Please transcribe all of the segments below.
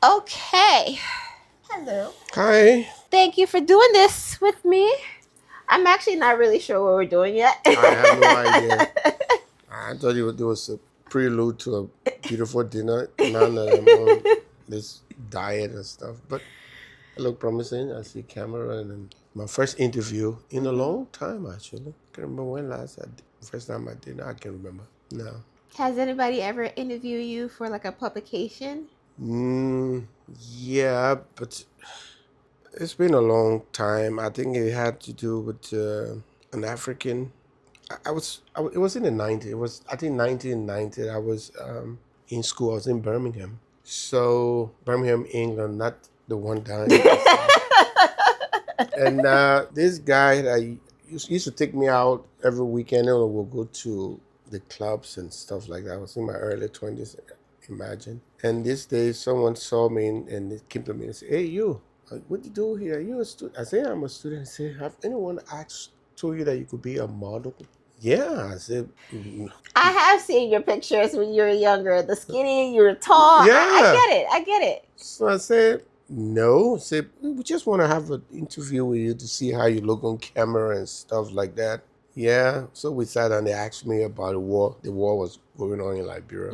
Okay. Hello. Hi. Thank you for doing this with me. I'm actually not really sure what we're doing yet. I have no idea. I thought it was a prelude to a beautiful dinner. Now that I'm on this diet and stuff, but it looked promising. I see camera and my first interview in a long time actually. Can't remember when first time I did. I can't remember. No. Has anybody ever interviewed you for like a publication? Yeah, but it's been a long time. I think it had to do with an African. It was in the 90s. It was, I think, 1990. I was in school. I was in Birmingham. So, Birmingham, England, not the one down in the south. And this guy that used to take me out every weekend, and we'll go to the clubs and stuff like that. I was in my early 20s, imagine. And this day, someone saw me and they came to me and said, "Hey, you, what do you do here? Are you a student?" I said, "I'm a student." I said, "Have anyone told you that you could be a model?" Yeah, I said, I have seen your pictures when you were younger. The skinny, you were tall. Yeah. I get it. I get it. So I said, no. I said, we just want to have an interview with you to see how you look on camera and stuff like that. Yeah. So we sat and they asked me about the war. The war was going on in Liberia.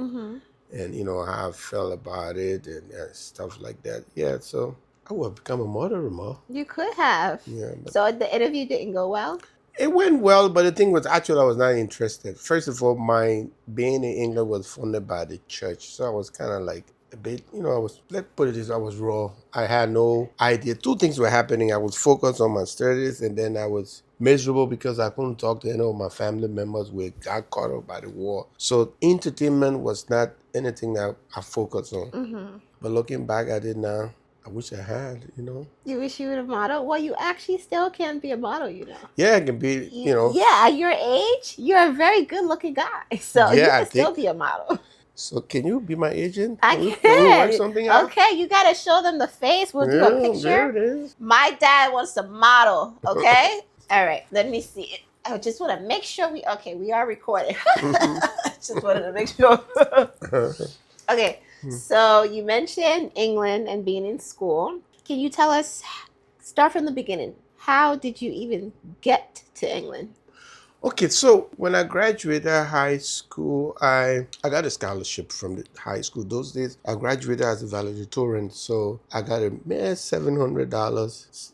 And, how I felt about it and stuff like that. Yeah. So I would have become a mother-in-law. You could have. Yeah. So the interview didn't go well? It went well, but the thing was, actually, I was not interested. First of all, my being in England was funded by the church, so I was kind of like a bit, let's put it this, I was raw. I had no idea. Two things were happening. I was focused on my studies, and then I was miserable because I couldn't talk to any of my family members. We got caught up by the war. So entertainment was not anything that I focused on. But looking back at it now, I wish I had, You wish you would have modeled? Well, you actually still can be a model, Yeah, I can be, Yeah, at your age, you're a very good looking guy. So you can still be a model. So can you be my agent? I Can we can. work something out? Okay, you got to show them the face. We'll do a picture. There it is. My dad wants to model, okay? All right, let me see it. I just want to make sure we are recording. Just wanted to make sure. Okay, so you mentioned England and being in school. Can you tell us, start from the beginning, how did you even get to England? Okay, so when I graduated high school, I got a scholarship from the high school. Those days, I graduated as a valedictorian, so I got a mere $700,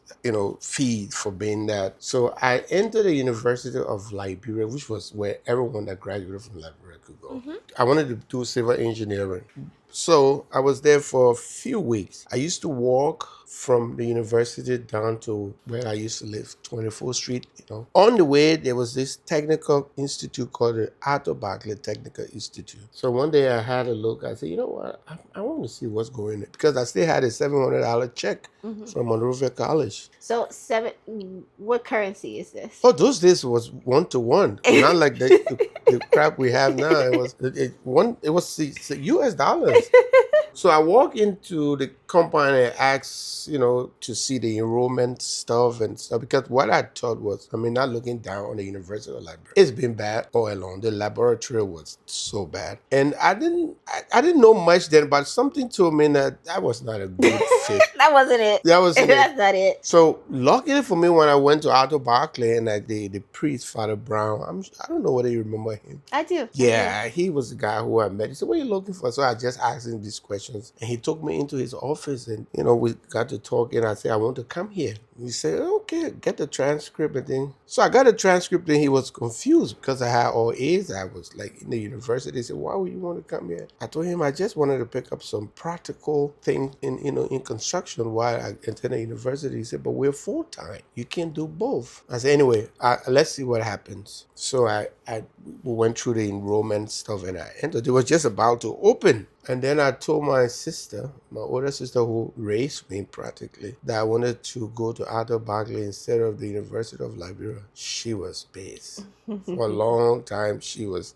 fee for being that. So I entered the University of Liberia, which was where everyone that graduated from Liberia could go. I wanted to do civil engineering. So I was there for a few weeks. I used to walk from the university down to where I used to live, 24th Street. On the way, there was this technical institute called the Arthur Barclay Technical Institute. So one day I had a look. I said, you know what? I want to see what's going on because I still had a $700 check from Monrovia College. So what currency is this? Oh, those days was 1-to-1, not like the crap we have now. It was US dollars. So I walk into the compound and ask, to see the enrollment stuff and stuff, because what I thought was, not looking down on the University of Liberia. It's been bad all along. The laboratory was so bad. And I didn't know much then, but something told me that was not a good fit. That wasn't it. That's not it. So luckily for me, when I went to Arthur Barclay and the priest, Father Brown, I don't know whether you remember him. I do. Yeah, he was the guy who I met. He said, "What are you looking for?" So I just asked him these questions. And he took me into his office and, we got to talk. And I said, "I want to come here." He said, "Okay, get the transcript." And then, so I got a transcript and he was confused because I had all A's. I was like in the university. He said, "Why would you want to come here?" I told him I just wanted to pick up some practical thing in construction while I attended university. He said, "But we're full-time. You can't do both." I said, "Anyway, let's see what happens." So we went through the enrollment stuff and I entered. It was just about to open. And then I told my sister, my older sister who raised me practically, that I wanted to go to Arthur Barclay instead of the University of Liberia. She was pissed. For a long time,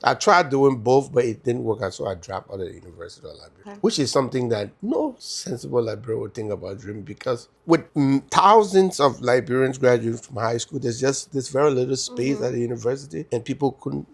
I tried doing both, but it didn't work out, so I dropped out of the University of Liberia, which is something that no sensible Liberian would think about doing, because with thousands of Liberians graduating from high school, there's just this very little space at the university, and people couldn't,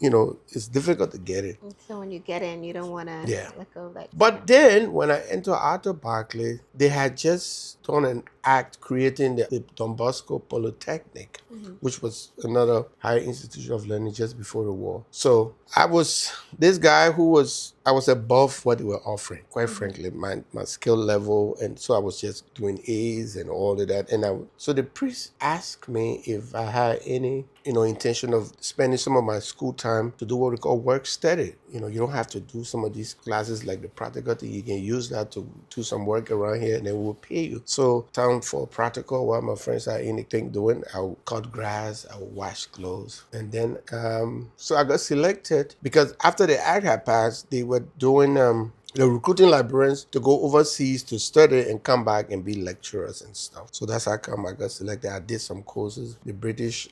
it's difficult to get it. So when you get in, you don't want to let go of that Right. But then when I entered Arthur Berkeley, they had just done an act creating the Don Bosco Polytechnic, which was another higher institution of learning just before the war. So I was this guy I was above what they were offering, quite frankly, my skill level. And so I was just doing A's and all of that. So the priest asked me if I had any, intention of spending some of my school time to do what we call work study. You don't have to do some of these classes like the practical thing. You can use that to do some work around here and then we'll pay you. So time for practical, while my friends are anything doing, I'll cut grass, I'll wash clothes. And then, so I got selected because after the act had passed, they were doing, they're recruiting librarians to go overseas to study and come back and be lecturers and stuff. So that's how I got selected. I did some courses. The British,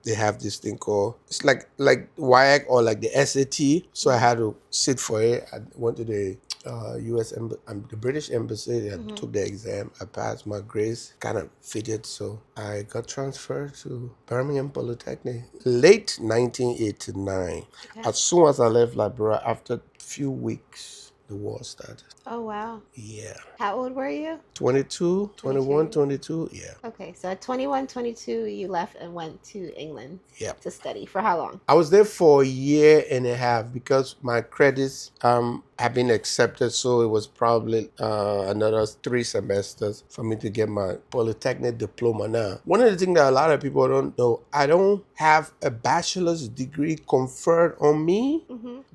they have this thing called, it's like WIAC or like the SAT. So I had to sit for it. I went to the the British Embassy and took the exam. I passed. My grades kind of fitted, so I got transferred to Birmingham Polytechnic late 1989. Okay. As soon as I left Liberia, after a few weeks, the war started. Oh, wow. Yeah. How old were you? 22, 21, 22. 22. Yeah. Okay, so at 21, 22, you left and went to England Yeah. to study. For how long? I was there for a year and a half because my credits have been accepted. So it was probably another 3 semesters for me to get my polytechnic diploma. Now, one of the things that a lot of people don't know, I don't have a bachelor's degree conferred on me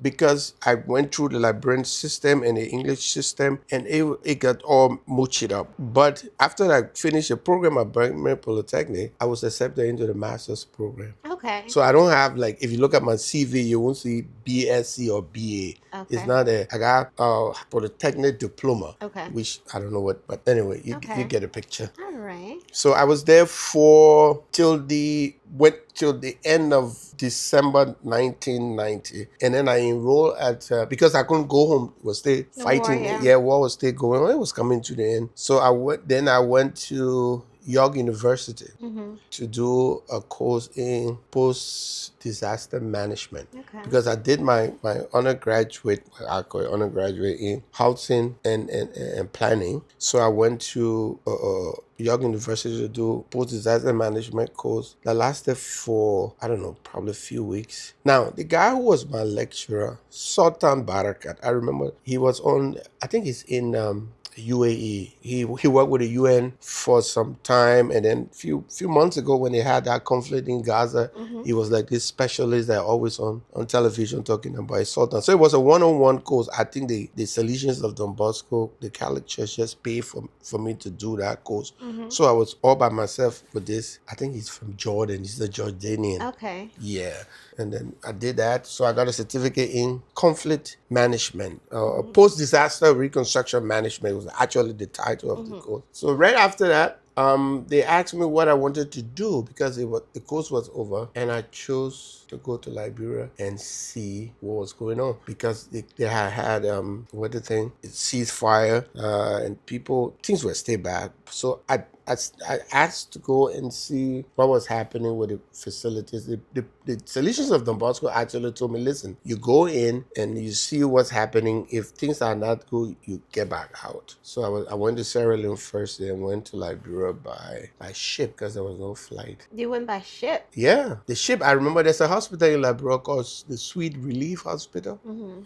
because I went through the librarian system and the English system and it got all muched up. But after I finished the program at Birmingham Polytechnic, I was accepted into the master's program. Okay. So I don't have, like, if you look at my CV, you won't see BSc or BA. Okay. It's not I got a polytechnic diploma. Okay. Which I don't know what, but anyway, you get a picture. All right. So I was there till the end of December 1990, and then I enrolled at because I couldn't go home, was still fighting. War was still going on. It was coming to the end. So I went to York University to do a course in post-disaster management. Okay. Because I did my undergraduate in housing and planning. So I went to York University to do post-disaster management course that lasted for, I don't know, probably a few weeks. Now, the guy who was my lecturer, Sultan Barakat, I remember he was on, I think he's in UAE. He worked with the UN for some time, and then few months ago when they had that conflict in Gaza, he was like this specialist that always on television talking about his Sultan. So it was a one-on-one course. I think the Salesians of Don Bosco, the Catholic Church, just paid for me to do that course. So I was all by myself with this. I think he's from Jordan. He's a Jordanian. Okay. Yeah. And then I did that. So I got a certificate in conflict management. Post-disaster reconstruction management was actually the title of the course. So right after that, they asked me what I wanted to do because the course was over, and I chose to go to Liberia and see what was going on because they had ceasefire and things were still bad. So I asked to go and see what was happening with the facilities. The Salesians of Don Bosco actually told me, listen, you go in and you see what's happening. If things are not good, you get back out. So I went to Sierra Leone first, then went to Liberia by ship because there was no flight. You went by ship? Yeah. The ship, I remember there's a hospital in Liberia called the Sweet Relief Hospital.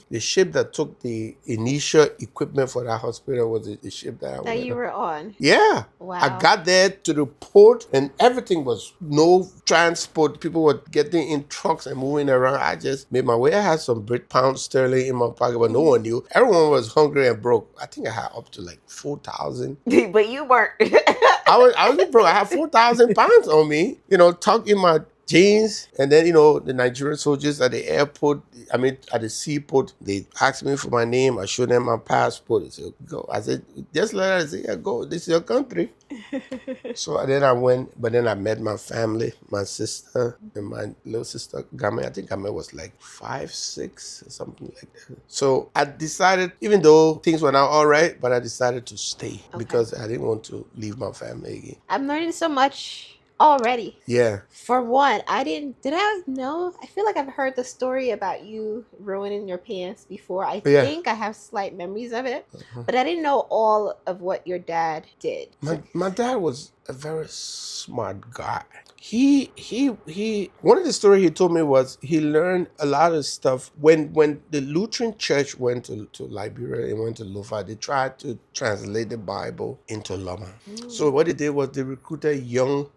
The ship that took the initial equipment for that hospital was the ship that you were on? Yeah. Wow. I got there to the port and everything was no transport. People were getting in trucks and moving around. I just made my way. I had some pound sterling in my pocket, but no one knew. Everyone was hungry and broke. I think I had up to like 4,000. But you weren't. I was broke. I had 4,000 pounds on me, tucked in my jeans. And then, the Nigerian soldiers at the airport, at the seaport, they asked me for my name. I showed them my passport. They said, go. I said, just let her say, yeah, go. This is your country. So then I went, but then I met my family, my sister and my little sister, Game. I think Game was like 5, 6, or something like that. So I decided, even though things were not all right, but I decided to stay because I didn't want to leave my family again. I'm learning so much Already. Yeah. For one, did I know? I feel like I've heard the story about you ruining your pants before. I Yeah. think I have slight memories of it, Uh-huh. but I didn't know all of what your dad did. My dad was a very smart guy. He one of the stories he told me was he learned a lot of stuff when the Lutheran church went to Liberia and went to Lofa. They tried to translate the Bible into Loma. So what they did was they recruited young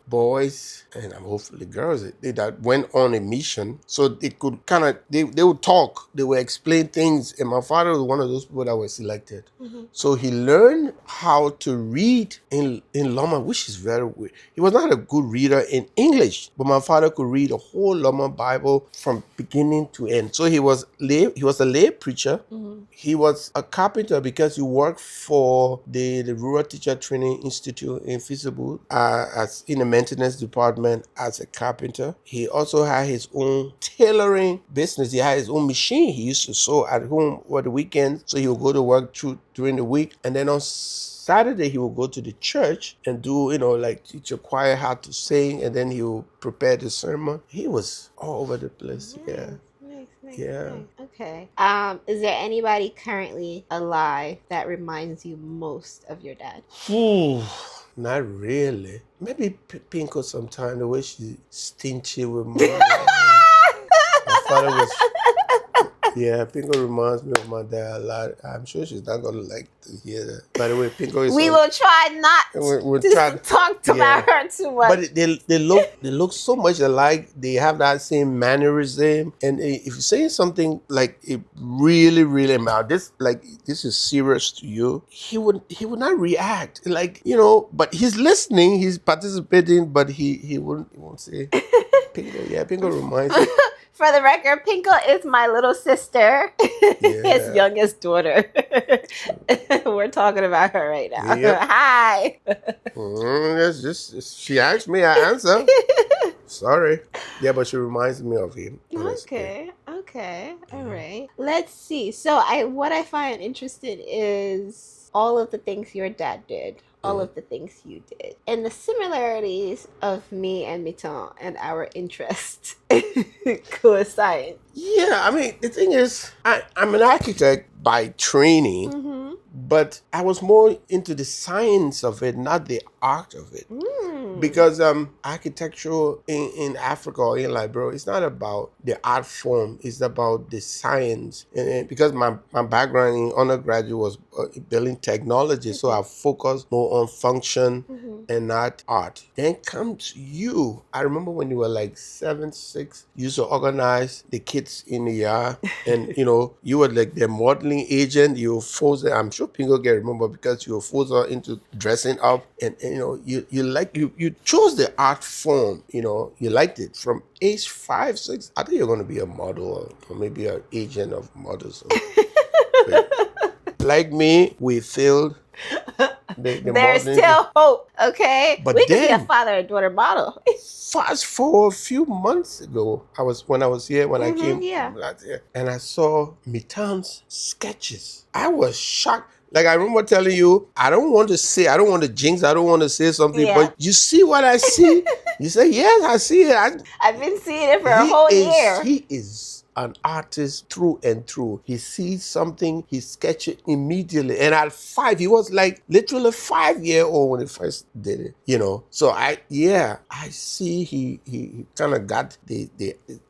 boys and hopefully girls that went on a mission so they could kind of they would talk, they would explain things, and my father was one of those people that were selected. So he learned how to read in Loma, which is very weird. He was not a good reader in English, but my father could read a whole Loma Bible from beginning to end. So he was a lay preacher. He was a carpenter because he worked for the Rural Teacher Training Institute in Feasible as in the maintenance department as a carpenter. He also had his own tailoring business. He had his own machine. He used to sew at home over the weekends. So he would go to work during the week, and then on Saturday he will go to the church and do, like teach a choir how to sing, and then he will prepare the sermon. He was all over the place. Yeah. Nice. Yeah. Okay. Is there anybody currently alive that reminds you most of your dad? Not really. Maybe Pinko sometime, the way she stingy with money. My father was. Yeah, Pinko reminds me of my dad a lot. I'm sure she's not gonna like to hear that. By the way, Pinko is. We will try not to talk about her too much. But they look so much alike. They have that same mannerism. And if you're saying something like it really, really matters, this is serious to you, he would not react. But he's listening, he's participating, but he won't say. Pinko reminds me. For the record, Pinko is my little sister, his youngest daughter. We're talking about her right now. Yep. Hi. That's just she asked me, I answer. Sorry. Yeah, but she reminds me of him. Okay. All right. Let's see. So what I find interesting is all of the things your dad did, all of the things you did, and the similarities of me and Miton and our interest coincide. Yeah, I mean, the thing is, I'm an architect by training, but I was more into the science of it, not the art of it. Because architecture in Africa or in Liberia, it's not about the art form, it's about the science. And because my background in undergraduate was building technology, so I focused more on function and not art. Then comes you. I remember when you were like 7, 6, you used to organize the kids in the yard, and you were like their modeling agent. You forced them. I'm sure Pingo can remember because you were forced her into dressing up, and you chose the art form. You liked it from age 5, 6. I think you're going to be a model or maybe an agent of models. Like me, we failed. There's still hope, okay? But we then, can be a father and daughter model. Fast forward a few months ago, I came last year, and I saw Mitan's sketches. I was shocked. Like, I remember telling you, I don't want to jinx, I don't want to say something, but you see what I see? You say, yes, I see it. I've been seeing it for a whole year. He is an artist through and through. He sees something, he sketches it immediately. And at 5, he was like literally 5-year-old when he first did it, So I see he kind of got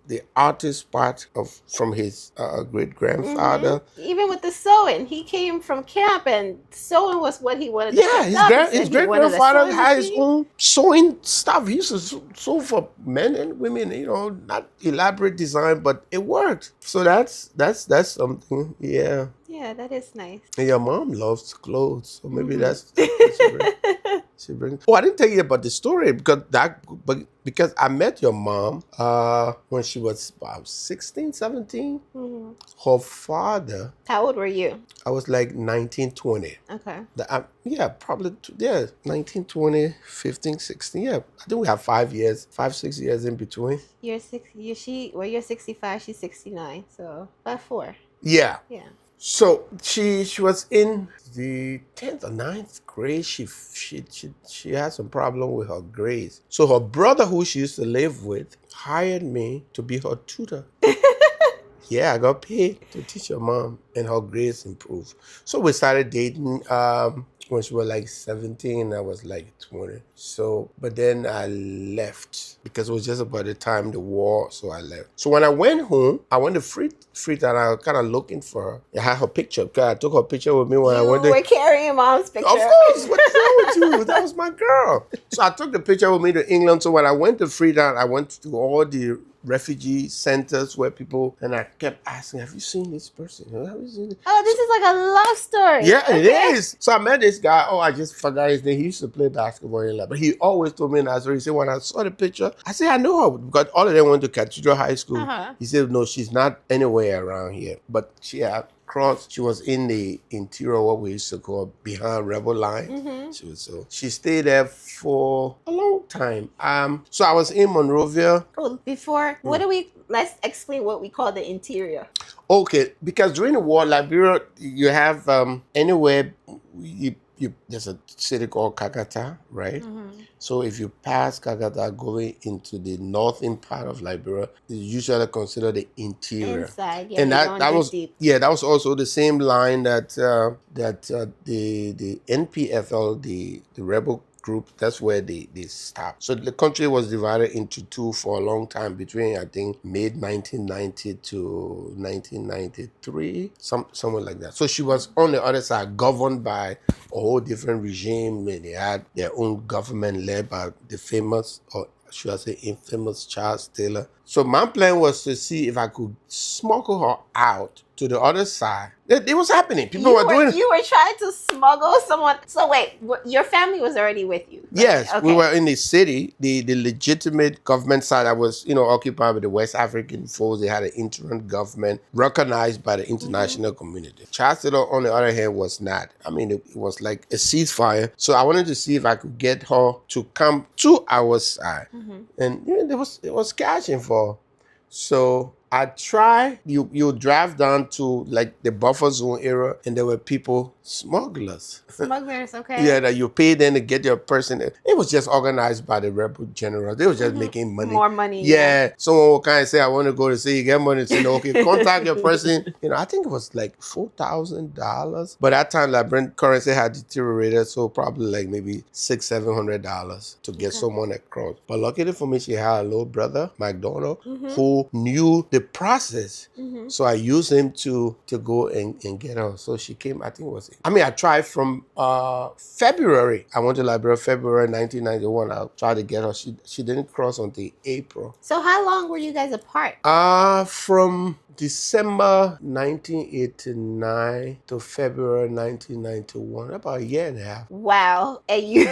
the artist part from his great grandfather. Even with the sewing, he came from camp, and sewing was what he wanted. His great grandfather had his own sewing stuff. He used to sew for men and women. Not elaborate design, but it worked. So that's something. Yeah. Yeah, that is nice. And your mom loves clothes, so maybe that's she brings. Oh, I didn't tell you about the story because I met your mom when she was about 16, 17. Her father. How old were you? I was like 19, 20. Okay. Probably 19, 20, 15, 16. Yeah, I think we have 5 years, 5, 6 years in between. You're 65, she's 69, so about 4. Yeah. Yeah. So she was in the 10th or ninth grade. She had some problem with her grades. So her brother, who she used to live with, hired me to be her tutor. Yeah, I got paid to teach her mom, and her grades improved. So we started dating when she was like 17. I was like 20. So, but then I left because it was just about the time the war. So I left. So when I went home, I went to Freetown. I was kind of looking for her. I had her picture. I took her picture with me when I You went were to. carrying mom's picture. Of course, what's wrong with you? That was my girl. So I took the picture with me to England. So when I went to Freetown, I went to all the refugee centers where people, and I kept asking, have you seen this person? Have you seen this? Oh, this is like a love story. Yeah, Okay. it is. So I met this guy. Oh, I just forgot his name. He used to play basketball in Lab. But he always told me in that story. He said, when I saw the picture, I said, I know her because all of them went to Cathedral High School. Uh-huh. He said, no, she's not anywhere around here. But she had crossed. She was in the interior, what we used to call behind Rebel Line. Mm-hmm. She stayed there for a long time. So I was in Monrovia. Oh, let's explain what we call the interior. Okay, because during the war, Liberia, you have anywhere there's a city called Kakata, right? Mm-hmm. So if you pass Kakata going into the northern part of Liberia, it's usually considered the interior. Inside, yeah, And you're that going was deep. that was also the same line that the NPFL, the rebel group, that's where they stopped. So the country was divided into two for a long time between, I think, mid 1990 to 1993, somewhere like that. So she was on the other side, governed by a whole different regime, and they had their own government led by the famous, or should I say infamous, Charles Taylor. So my plan was to see if I could smuggle her out to the other side. It was happening. People were doing it. You were trying to smuggle someone. So wait, your family was already with you? Right? Yes, Okay. we were in the city, the legitimate government side that was, occupied by the West African folks. They had an interim government recognized by the international community. Charles Taylor, on the other hand, was not. I mean, it was like a ceasefire. So I wanted to see if I could get her to come to our side. And it was catching for her. So I tried. You drive down to like the buffer zone area, and there were people, smugglers. Smugglers, okay. Yeah, that you pay them to get your person. It was just organized by the rebel general. They were just making money. More money. Yeah. Someone would kind of say, I want to go to see you get money. Say, no, okay, contact your person. I think it was like $4,000. But that time, Liberian currency had deteriorated, so probably like maybe $600-700 to get someone across. But luckily for me, she had a little brother, McDonald, who knew the process. So I used him to go and get her. So she came, I think it was, I tried from February. I went to Liberia February 1991. I tried to get her. She didn't cross until April. So how long were you guys apart? From December 1989 to February 1991, about a year and a half. Wow. And you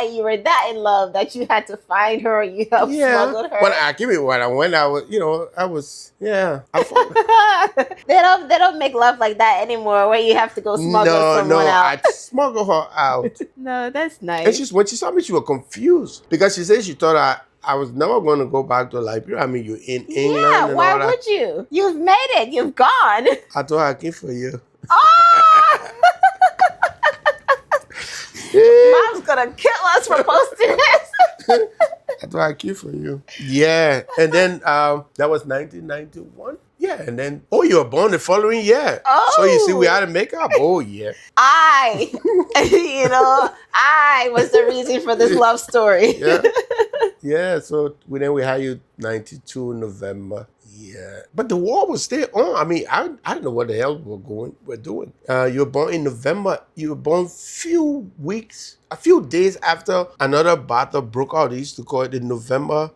you were that in love that you had to find her, you helped smuggle her. But I give it when I went, I was, I they don't make love like that anymore where you have to go smuggle someone out. I smuggled her out. No, that's nice. And when she saw me, she was confused because she said she thought I was never going to go back to Liberia. I mean, you're in England. Yeah, and why all that. would you? You've made it. You've gone. I told her I came for you. Oh! Mom's gonna kill us for posting this. That's why I keep for you. Yeah. And then that was 1991. Yeah. And then, you were born the following year. Oh. So you see, we had to make up. Oh, yeah. I was the reason for this love story. Yeah. Yeah. So we had you 92 November. Yeah. But the war was still on. I mean, I don't know what the hell we're doing. You were born in November. You were born a few days after another battle broke out. They used to call it the November.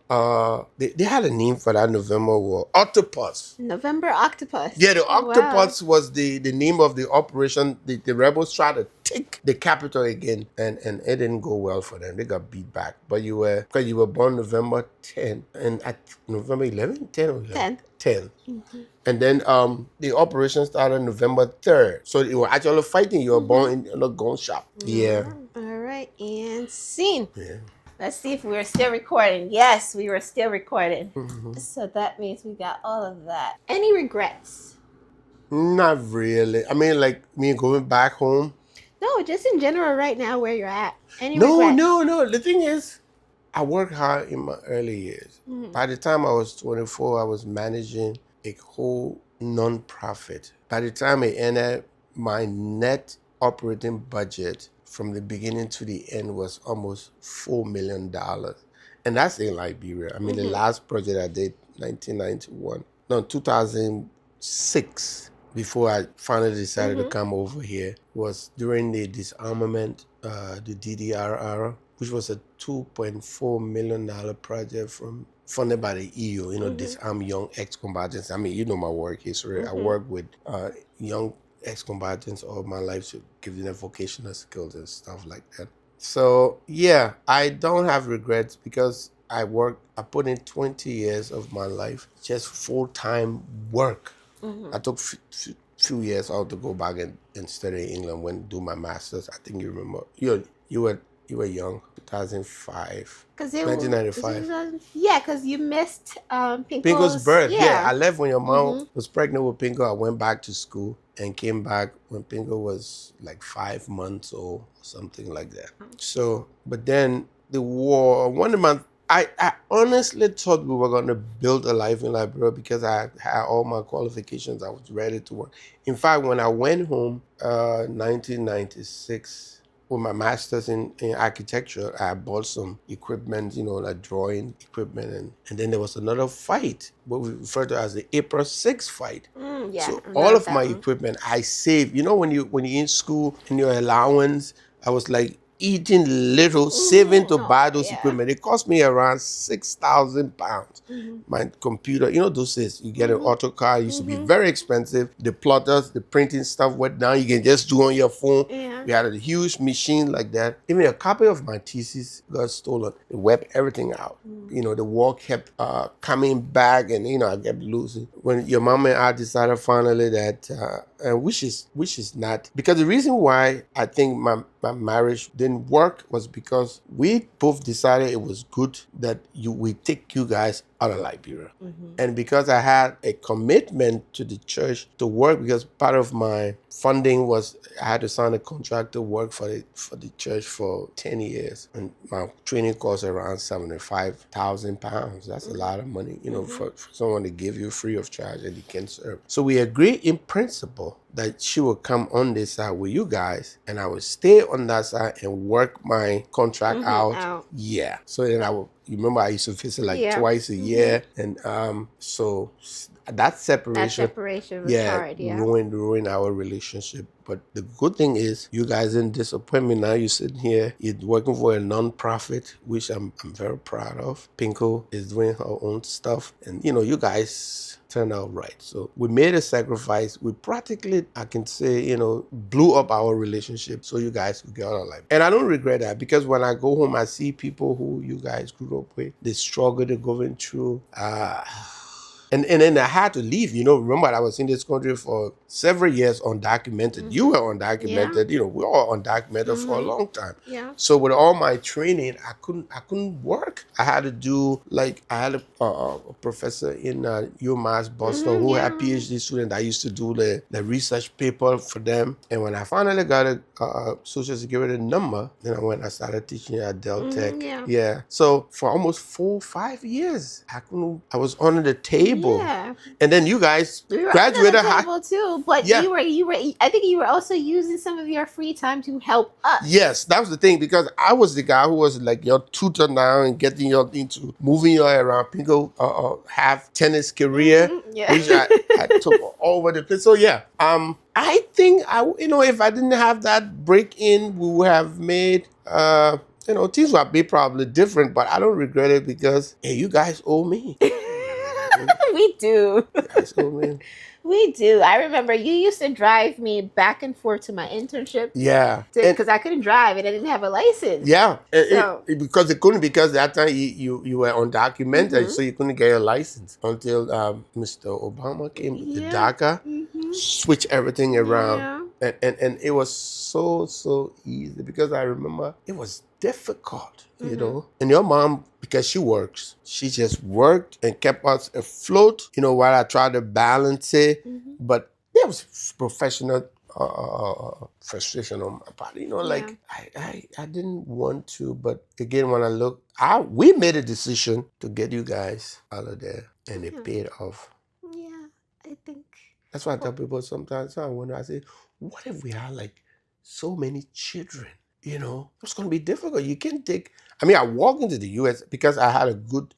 They had a name for that November war. Octopus. November Octopus. Yeah, the Octopus was the name of the operation. The rebels tried to take the capital again, and it didn't go well for them. They got beat back. But because you were born November 10, and at November 11, 10 or 11? 10. And then the operation started November 3rd. So you were actually fighting. You were born in a gun shop. Yeah. All right, and scene. Yeah. Let's see if we're still recording. Yes, we were still recording. So that means we got all of that. Any regrets? Not really. I mean, like me going back home. No, just in general right now where you're at. Any No, regrets? no, no. The thing is, I worked hard in my early years. Mhm. By the time I was 24, I was managing a whole non-profit. By the time I ended, my net operating budget from the beginning to the end was almost $4 million. And that's in Liberia. I mean, the last project I did, 1991, no, 2006, before I finally decided to come over here, was during the disarmament, the DDRR, which was a $2.4 million project funded by the EU, disarm young ex-combatants. I mean, you know my work history. I work with young ex-combatants all my life to give them vocational skills and stuff like that. So yeah, I don't have regrets because I put in 20 years of my life just full-time work. I took few years out to go back and study in England, went do my master's. I think you remember. You were young, 2005. Because 1995. Yeah, because you missed Pinko's birth. Yeah, I Yeah. left when your mom was pregnant with Pinko. I went back to school and came back when Pinko was like 5 months old, something like that. So, but then the war, I honestly thought we were going to build a life in Liberia because I had all my qualifications. I was ready to work. In fact, when I went home, 1996, with my master's in architecture, I bought some equipment, like drawing equipment. And then there was another fight, what we refer to as the April 6th fight. Yeah. So I all remember of that my one. equipment I saved. When you're in school and your allowance, I was like eating little, saving to buy those yeah. equipment. It cost me around 6,000 pounds. My computer, those days you get an AutoCAD, it used to be very expensive. The plotters, the printing stuff, what now you can just do on your phone. Yeah. We had a huge machine like that. Even a copy of my thesis got stolen. It wiped everything out. The war kept coming back, and I kept losing. When your mom and I decided finally that, which is not, because the reason why I think my marriage didn't work was because we both decided it was good that we take you guys out of Liberia. And because I had a commitment to the church to work, because part of my funding was I had to sign a contract to work for the church for 10 years. And my training cost around 75,000 pounds. That's a lot of money, for someone to give you free of charge and you can serve. So we agreed in principle that she would come on this side with you guys and I would stay on that side and work my contract out. Yeah. So then you remember I used to visit like twice a year. And so that separation was hard. Yeah. ruined our relationship. But the good thing is you guys didn't disappoint me. Now you're sitting here, you're working for a non-profit, which I'm very proud of. Pinko is doing her own stuff. And you guys turned out right. So we made a sacrifice. We practically, I can say, blew up our relationship so you guys could get out of life. And I don't regret that because when I go home, I see people who you guys grew up with, the struggle they're going through. And then I had to leave. Remember I was in this country for several years undocumented. You were undocumented. We were all undocumented for a long time. Yeah. So with all my training, I couldn't work. I had to do I had a professor in UMass Boston who had PhD students. I used to do the research paper for them. And when I finally got a Social Security number, then I started teaching at Del Tech. Yeah. So for almost 4 or 5 years, I was under the table. Yeah. And then you guys We were graduated under the table too, but Yeah. you were. I think you were also using some of your free time to help us. Yes, that was the thing because I was the guy who was like your tutor now and getting you into moving you around. Pinko have tennis career, Yeah. which I took all over the place. So yeah, I think if I didn't have that break in, we would have made things would be probably different. But I don't regret it because hey, you guys owe me. We do. You guys owe me. We do. I remember you used to drive me back and forth to my internship. Yeah. Because I couldn't drive and I didn't have a license. Yeah. So- Because it couldn't, because that time you were undocumented, so you couldn't get your license until Mr. Obama came to DACA, switched everything around. And it was so easy because I remember it was difficult, And your mom, because she works, she just worked and kept us afloat, while I tried to balance it. But there was professional frustration on my part. Like I didn't want to, but again, when I look, we made a decision to get you guys out of there, and it paid off. Yeah, I think. That's why I tell people sometimes. I wonder. I say, what if we had like so many children? It's going to be difficult. You can't take. I mean, I walked into the U.S. because I had a good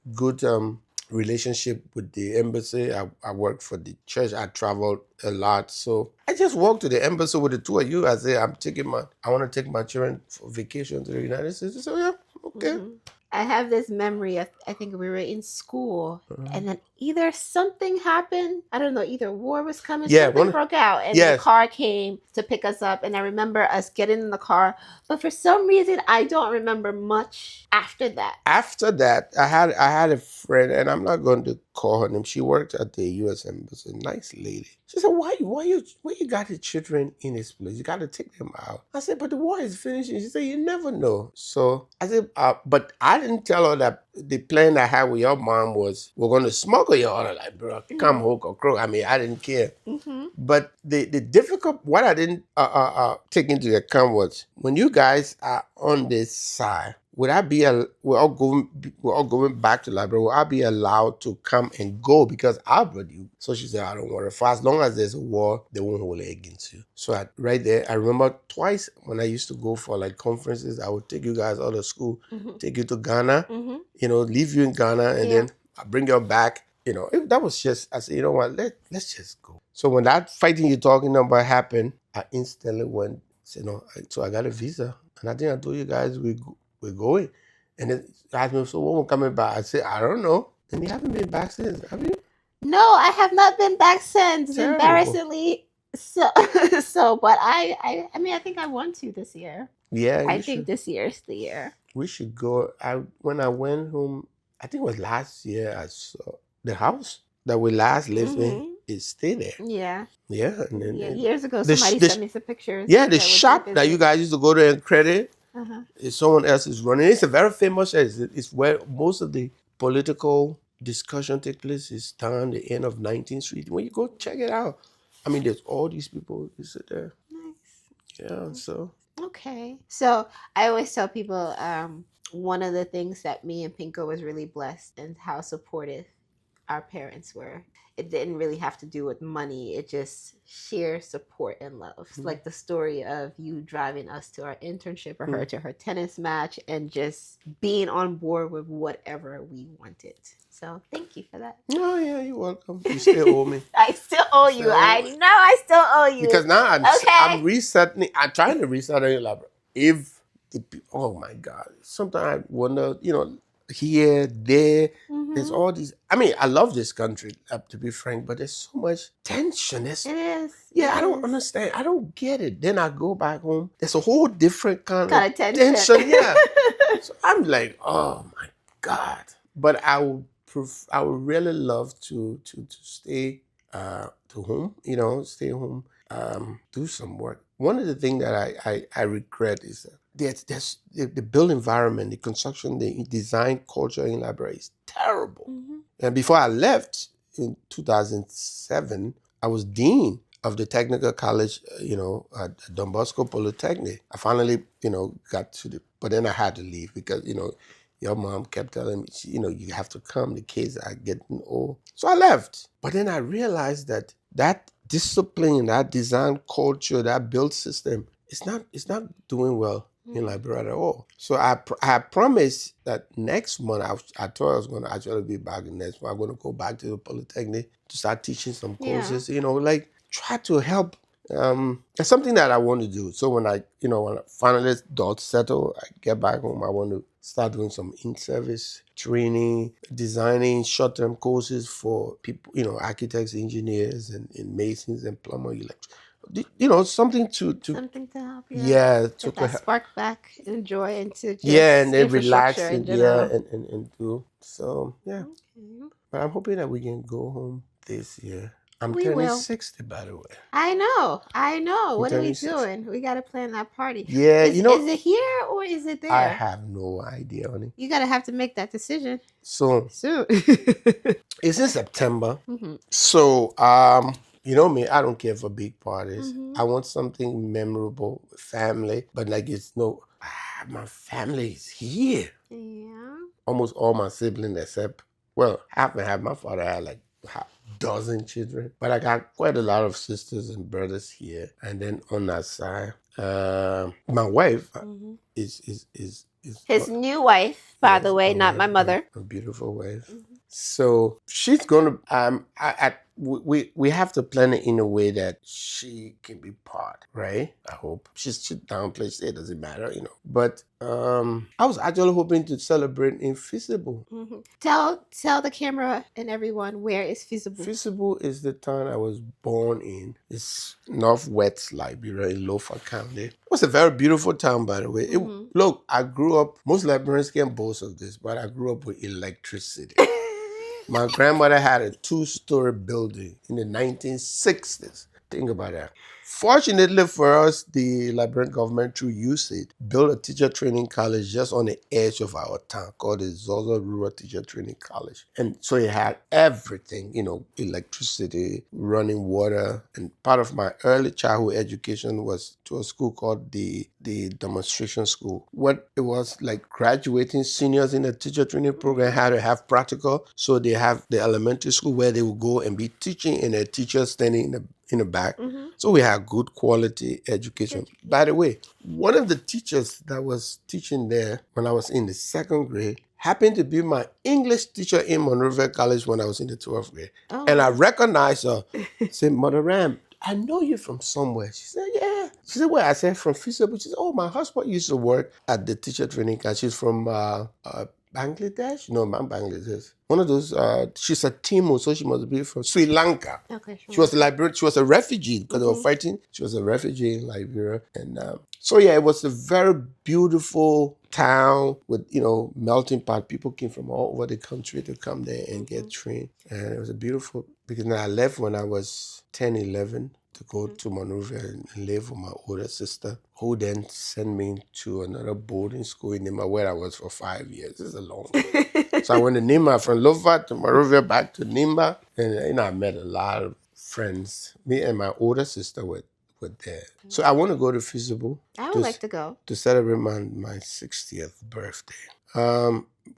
relationship with the embassy. I worked for the church. I traveled a lot, so I just walked to the embassy with the two of you. I say, I want to take my children for vacation to the United States. So yeah, okay. I have this memory of, I think we were in school, and then either something happened, I don't know, either war was coming, something broke out, and the car came to pick us up, and I remember us getting in the car, but for some reason, I don't remember much after that. After that, I had a friend, and I'm not going to call her name. She worked at the U.S. Embassy, nice lady. She said, why you got the children in this place? You got to take them out. I said, but the war is finishing. She said, you never know. So I said, but I didn't tell her that the plan I had with your mom was, we're going to smuggle your daughter. Like, bro, come hook or crook. I mean, I didn't care. But the difficult, what I didn't take into account was, when you guys are on this side, would I be we're all going back to library? Will I be allowed to come and go because I brought you? So she said, I don't worry. For as long as there's a war, they won't hold it against you. So right there, I remember twice when I used to go for like conferences, I would take you guys out of school, take you to Ghana, leave you in Ghana, and then I bring you back. That was just, I said, you know what, let's just go. So when that fighting you're talking about happened, I instantly went, said, no, so I got a visa. And I think I told you guys we're going. And then asked me, so when we're coming back? I said, I don't know. And you haven't been back since, have you? No, I have not been back since. Terrible. Embarrassingly. So, but I mean, I think I want to this year. Yeah. I think this year is the year. We should go. When I went home, I think it was last year, I saw the house that we last lived in. It stayed there. Yeah. Yeah. And then, years ago, somebody sent me some pictures. Yeah, the shop that you guys used to go to and credit, is someone else is running. It's a very famous shop. It's where most of the political discussion take place. It's down the end of 19th Street. When you go check it out, I mean, there's all these people who sit there. Nice. Yeah, so. Okay. So I always tell people one of the things that me and Pinko was really blessed and how supportive our parents were. It didn't really have to do with money. It just sheer support and love. Like the story of you driving us to our internship or her to her tennis match and just being on board with whatever we wanted. So thank you for that. Oh, yeah, you're welcome. You still owe me. I still owe you. I know I still owe you. Because now I'm resetting. I'm trying to reset on your library. Oh my God. Sometimes I wonder, here, there, there's all these. I mean, I love this country, to be frank, but there's so much tension. It is. Yeah, I don't understand. I don't get it. Then I go back home. There's a whole different kind of tension. Yeah. So I'm like, oh my God. But I would really love to stay to home. Stay home, do some work. One of the things that I regret is there's the built environment, the construction, the design culture in library is terrible. And before I left in 2007, I was dean of the technical college, at Don Bosco Polytechnic. I finally, got to but then I had to leave because, your mom kept telling me, you have to come. The kids are getting old. So I left. But then I realized that discipline, that design culture, that build system, it's not doing well in Liberia at all. So I promised that next month, I thought I was going to actually be back next month. I'm going to go back to the Polytechnic to start teaching some courses, try to help. It's something that I want to do. So when I finally adults settle, I get back home, I want to start doing some in-service training, designing short-term courses for people, architects, engineers, and masons and plumbers, something to something to help you. Yeah, to that spark back, enjoy, and to just and then relax and do. So yeah. Okay. But I'm hoping that we can go home this year. I'm turning 60, by the way. I know. What are we doing? We got to plan that party. Yeah, is it here or is it there? I have no idea, honey. You got to have to make that decision soon. It's in September. So You know me, I don't care for big parties. Mhm. I want something memorable, family, but like it's no, my family is here. Yeah. Almost all my siblings except, well, half and half. My father had like a dozen children, but I got quite a lot of sisters and brothers here. And then on that side, my wife Mhm. is His new wife, by the yes, way, not my mother. a beautiful wife. Mhm. So she's gonna we have to plan it in a way that she can be part, right? I hope she downplays it, doesn't matter, you know. But I was actually hoping to celebrate in Feasible. Mhm. Tell the camera and everyone where is feasible. Feasible is the town I was born in. It's northwest Liberia in Lofa County. It was a very beautiful town, by the way. Mhm. Look, I grew up, most Liberians can't boast of this, but I grew up with electricity. My grandmother had a 2-story building in the 1960s. Think about that. Fortunately for us, the Liberian government, through USAID, built a teacher training college just on the edge of our town called the Zozo Rural Teacher Training College. And so it had everything, you know, electricity, running water. And part of my early childhood education was to a school called the Demonstration School. What it was like, graduating seniors in the teacher training program had to have practical. So they have the elementary school where they would go and be teaching, and a teacher standing in the back. Mhm. So we had good quality education. By the way, one of the teachers that was teaching there when I was in the 2nd grade happened to be my English teacher in Monrovia College when I was in the 12th grade. Oh. And I recognized her. I said, Mother Ram, I know you from somewhere. She said, yeah. She said, where? I said, from Feasible. She said, oh, my husband used to work at the teacher training college. She's from Bangladesh? No, not Bangladesh. One of those, she's a Timu, so she must be from Sri Lanka. Okay. She was a Liberian, she was a refugee because they were fighting. She was a refugee in Liberia. And so, yeah, it was a very beautiful town with, you know, melting pot. People came from all over the country to come there and get trained. And it was a beautiful, because I left when I was 10, 11 to go to Monrovia and live with my older sister, who then sent me to another boarding school in Nima where I was for 5 years. This is a long way. So I went to Nima, from Lofa to Monrovia, back to Nima, and you know, I met a lot of friends. Me and my older sister were there. So I want to go to Feasible I would like to go. to celebrate my 60th birthday.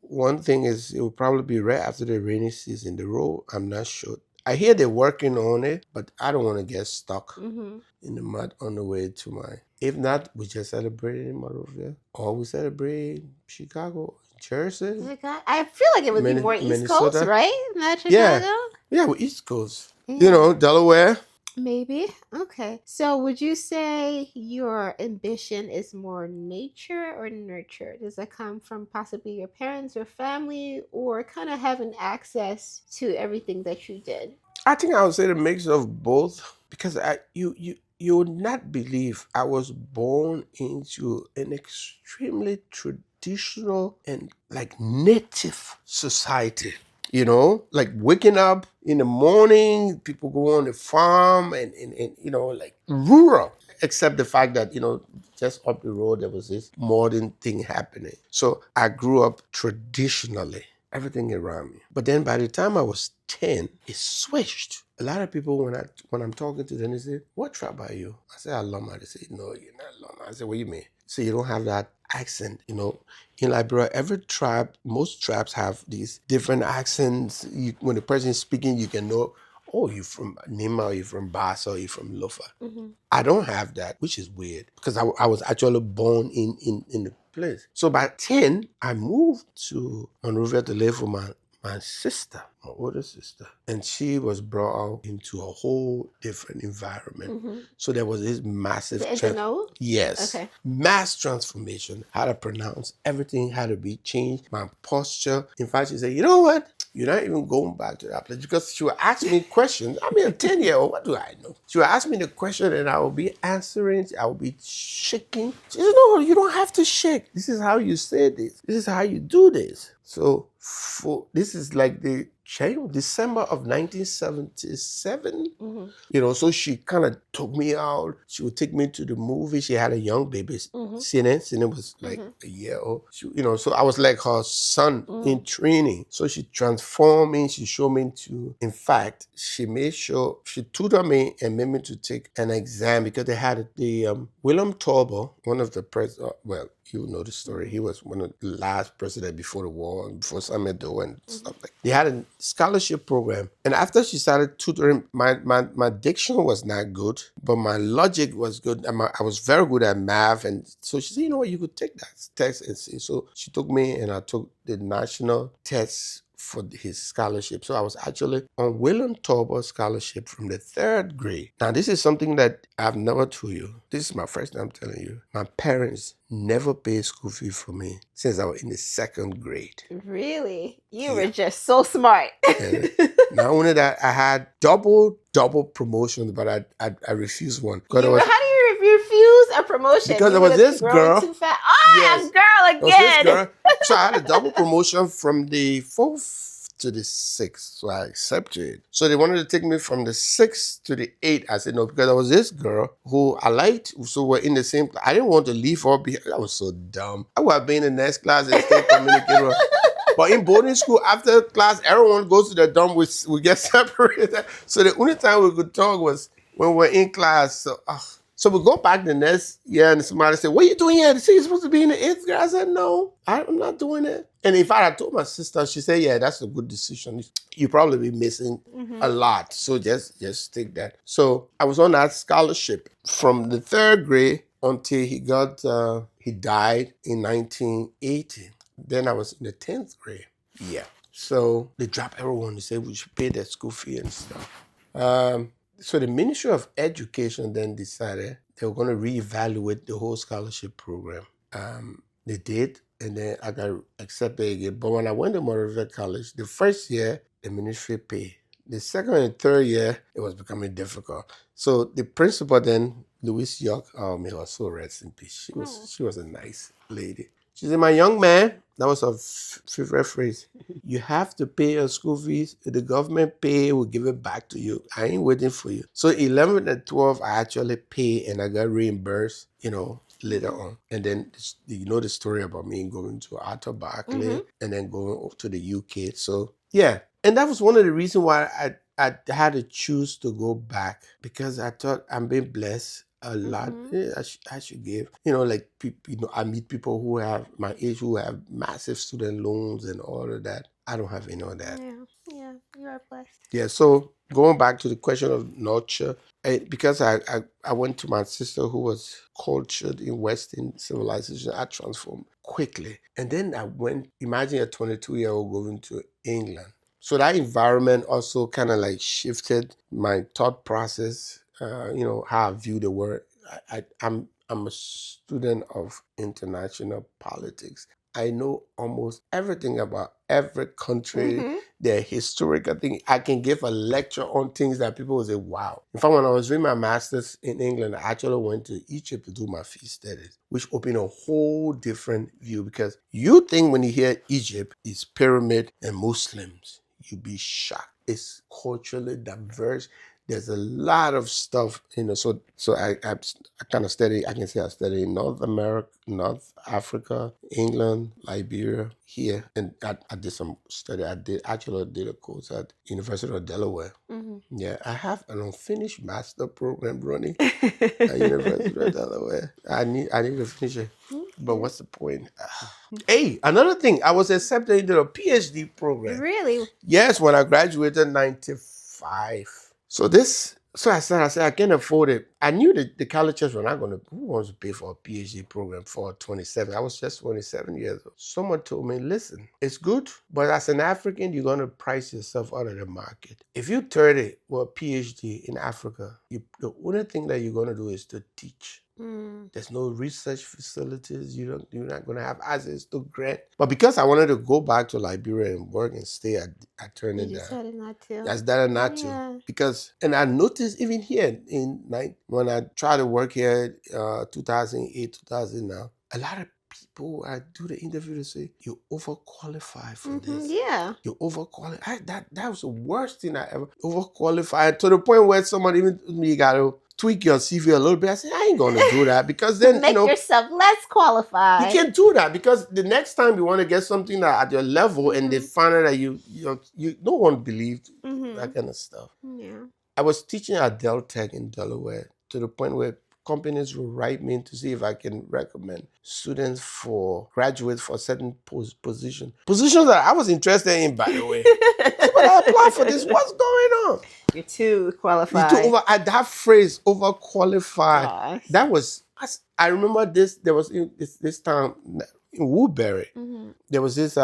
One thing is, it will probably be right after the rainy season. The road, I'm not sure. I hear they're working on it, but I don't want to get stuck Mhm. in the mud on the way to my. If not, we just celebrate it in Monrovia, or we celebrate Chicago, Jersey. I feel like it would be more East Coast, Minnesota. right? Not Yeah. Chicago. Yeah, we're East Coast. Yeah. You know, Delaware. Maybe. Okay. So would you say your ambition is more nature or nurture? Does that come from possibly your parents or family, or kind of having access to everything that you did? I think I would say the mix of both, because you would not believe I was born into an extremely traditional and like native society. You know, like waking up in the morning, people go on the farm and you know, like rural, except the fact that, you know, just up the road, there was this modern thing happening. So I grew up traditionally, everything around me. But then by the time I was 10, it switched. A lot of people, when I'm talking to them, they say, what tribe are you? I say, Aloma. They say, no, you're not Aloma. I say, what do you mean? So you don't have that accent, you know. In Liberia, every tribe, most tribes have these different accents. When the person is speaking, you can know, oh, you're from Nima, or you're from Bassa, or you're from Lofa. Mm-hmm. I don't have that, which is weird, because I was actually born in the place. So by 10, I moved to Monrovia to live with my sister, my older sister, and she was brought out into a whole different environment. Mm-hmm. So there was this massive Yes. Okay. Mass transformation. How to pronounce everything had to be changed. My posture. In fact, she said, you know what? You're not even going back to that place, because she would ask me questions. I mean, a 10-year-old, what do I know? She would ask me the question and I will be answering. I will be shaking. She said, no, you don't have to shake. This is how you say this. This is how you do this. So this is like the December of 1977. Mm-hmm. You know, so she kind of took me out. She would take me to the movie. She had a young baby, Mm-hmm. Sinan was like a year old. You know, so I was like her son in training. So she transformed me. She showed me to, in fact, she made sure, she tutored me and made me to take an exam because they had the William Tauber, one of the well, you know the story. He was one of the last president before the war, and before Samuel Doe and stuff like that. They had a scholarship program. And after she started tutoring, my diction was not good, but my logic was good. And I was very good at math. And so she said, you know what, you could take that test and see. So she took me and I took the national test for his scholarship. So I was actually on William Tauber scholarship from the 3rd grade. Now, this is something that I've never told you. This is my first time telling you. My parents never paid school fee for me since I was in the 2nd grade. Really? You were just so smart. And not only that, I had double promotions, but I refused one. How do you refuse a promotion? Because there was this girl. Too fast. Oh, yes. Girl again. There was this girl. So I had a double promotion from the 4th to the 6th. So I accepted. So they wanted to take me from the 6th to the 8th. I said no, because there was this girl who I liked. So we're in the same class. I didn't want to leave her behind. I was so dumb. I would have been in the next class and stay communicating. But in boarding school, after class, everyone goes to their dorm. We get separated. So the only time we could talk was when we're in class. So we go back the next year and somebody said, what are you doing here? They say you're supposed to be in the 8th grade. I said, no, I'm not doing it. And in fact, I told my sister, she said, yeah, that's a good decision. You probably be missing a lot. So just take that. So I was on that scholarship from the 3rd grade until he died in 1980. Then I was in the 10th grade. Yeah. So they dropped everyone. They said we should pay their school fee and stuff. So the Ministry of Education then decided they were going to reevaluate the whole scholarship program. They did, and then I got accepted again. But when I went to Montreal College, the first year, the ministry paid. The 2nd and 3rd year, it was becoming difficult. So the principal then, Louise York, may her soul rest in peace. She was a nice lady. She said, my young man, that was her favorite phrase. You have to pay your school fees. If the government pay, we'll give it back to you. I ain't waiting for you. So 11 and 12, I actually paid and I got reimbursed, later on. And then, the story about me going to Arthur Berkeley and then going up to the UK. So, yeah. And that was one of the reasons why I had to choose to go back, because I thought I'm being blessed a lot. Yeah, I should give. Like people, I meet people who have my age who have massive student loans and all of that. I don't have any of that. Yeah, you are blessed. Yeah, so going back to the question of nurture, because I went to my sister who was cultured in Western civilization, I transformed quickly. And then I went, imagine a 22-year-old going to England. So that environment also kind of like shifted my thought process, how I view the world. I'm a student of international politics. I know almost everything about every country, their historical thing. I can give a lecture on things that people will say, wow. In fact, when I was doing my master's in England, I actually went to Egypt to do my feast studies, which opened a whole different view, because you think when you hear Egypt, it's pyramid and Muslims. You'd be shocked. It's culturally diverse. There's a lot of stuff, so I kind of study, I can say I study in North America, North Africa, England, Liberia, here. And I did some study. I did a course at University of Delaware. Yeah, I have an unfinished master program running at University of Delaware. I need to finish it. But what's the point? Hey, another thing, I was accepted into a PhD program. Really? Yes, when I graduated in 95. So I said, I can't afford it. I knew that the colleges were not going to, who wants to pay for a PhD program for 27? I was just 27 years old. Someone told me, listen, it's good, but as an African, you're going to price yourself out of the market. If you're 30 with a PhD in Africa, the only thing that you're going to do is to teach. There's no research facilities. You're not going to have access to grant. But because I wanted to go back to Liberia and work and stay, I turned it down. Decided not to. I decided not to. Because, and I noticed even here when I tried to work here 2008, 2009, a lot of people I do the interview, they say, you're overqualified for this. Yeah. You're overqualified. That was the worst thing I ever overqualified, to the point where someone even told me, you gotta tweak your CV a little bit. I said, I ain't gonna do that, because then Make yourself less qualified. you can't do that, because the next time you want to get something that at your level and they find out that you no one believed that kind of stuff. Yeah. I was teaching at Dell Tech in Delaware, to the point where companies will write me to see if I can recommend students for graduates for certain positions that I was interested in, by the way. But I applied for this. What's going on? You're too qualified. You're too that phrase, overqualified. That was, I remember this. There was this time in Woodbury. There was this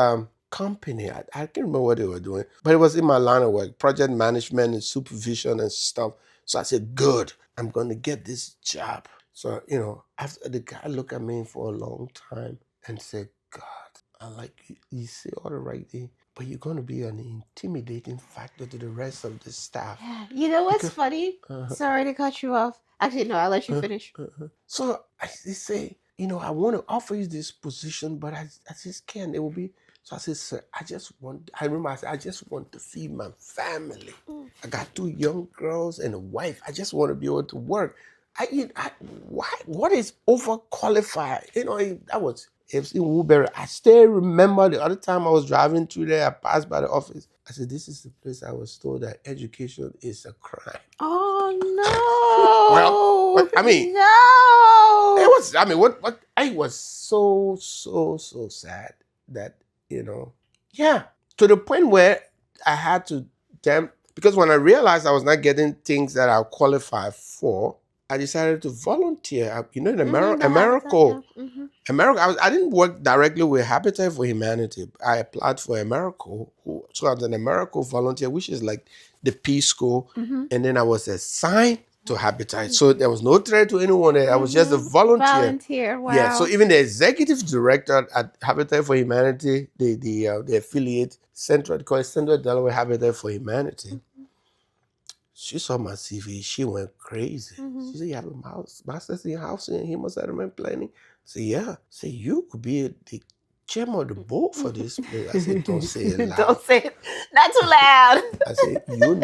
company. I can't remember what they were doing, but it was in my line of work, project management and supervision and stuff. So I said, good, I'm going to get this job. So, after the guy looked at me for a long time and said, God, I like you. You say all the right thing, but you're going to be an intimidating factor to the rest of the staff. Yeah. You know what's funny? Sorry to cut you off. Actually, no, I'll let you finish. So I say, I want to offer you this position, but I just can't. It will be. So I said, sir, I remember I said, I just want to feed my family. I got 2 young girls and a wife. I just want to be able to work. What is overqualified? It was in Woodbury. I still remember the other time I was driving through there, I passed by the office. I said, this is the place I was told that education is a crime. Oh, no. Well, no. It was, I was so sad that, to the point where I had to, because when I realized I was not getting things that I qualified for, I decided to volunteer. In America, I didn't work directly with Habitat for Humanity. I applied for AmeriCorps, so I was an AmeriCorps volunteer, which is like the Peace School, and then I was assigned to Habitat. So there was no threat to anyone there. I was just a volunteer. Wow. Yeah. So even the executive director at Habitat for Humanity, the affiliate Central, they call it Central Delaware Habitat for Humanity. She saw my CV. She went crazy. She said, you have a master's in housing and human settlement planning? I said, yeah. I said, you could be the chairman of the board for this place. I said, don't say it loud. Don't say it. Not too loud. I said, no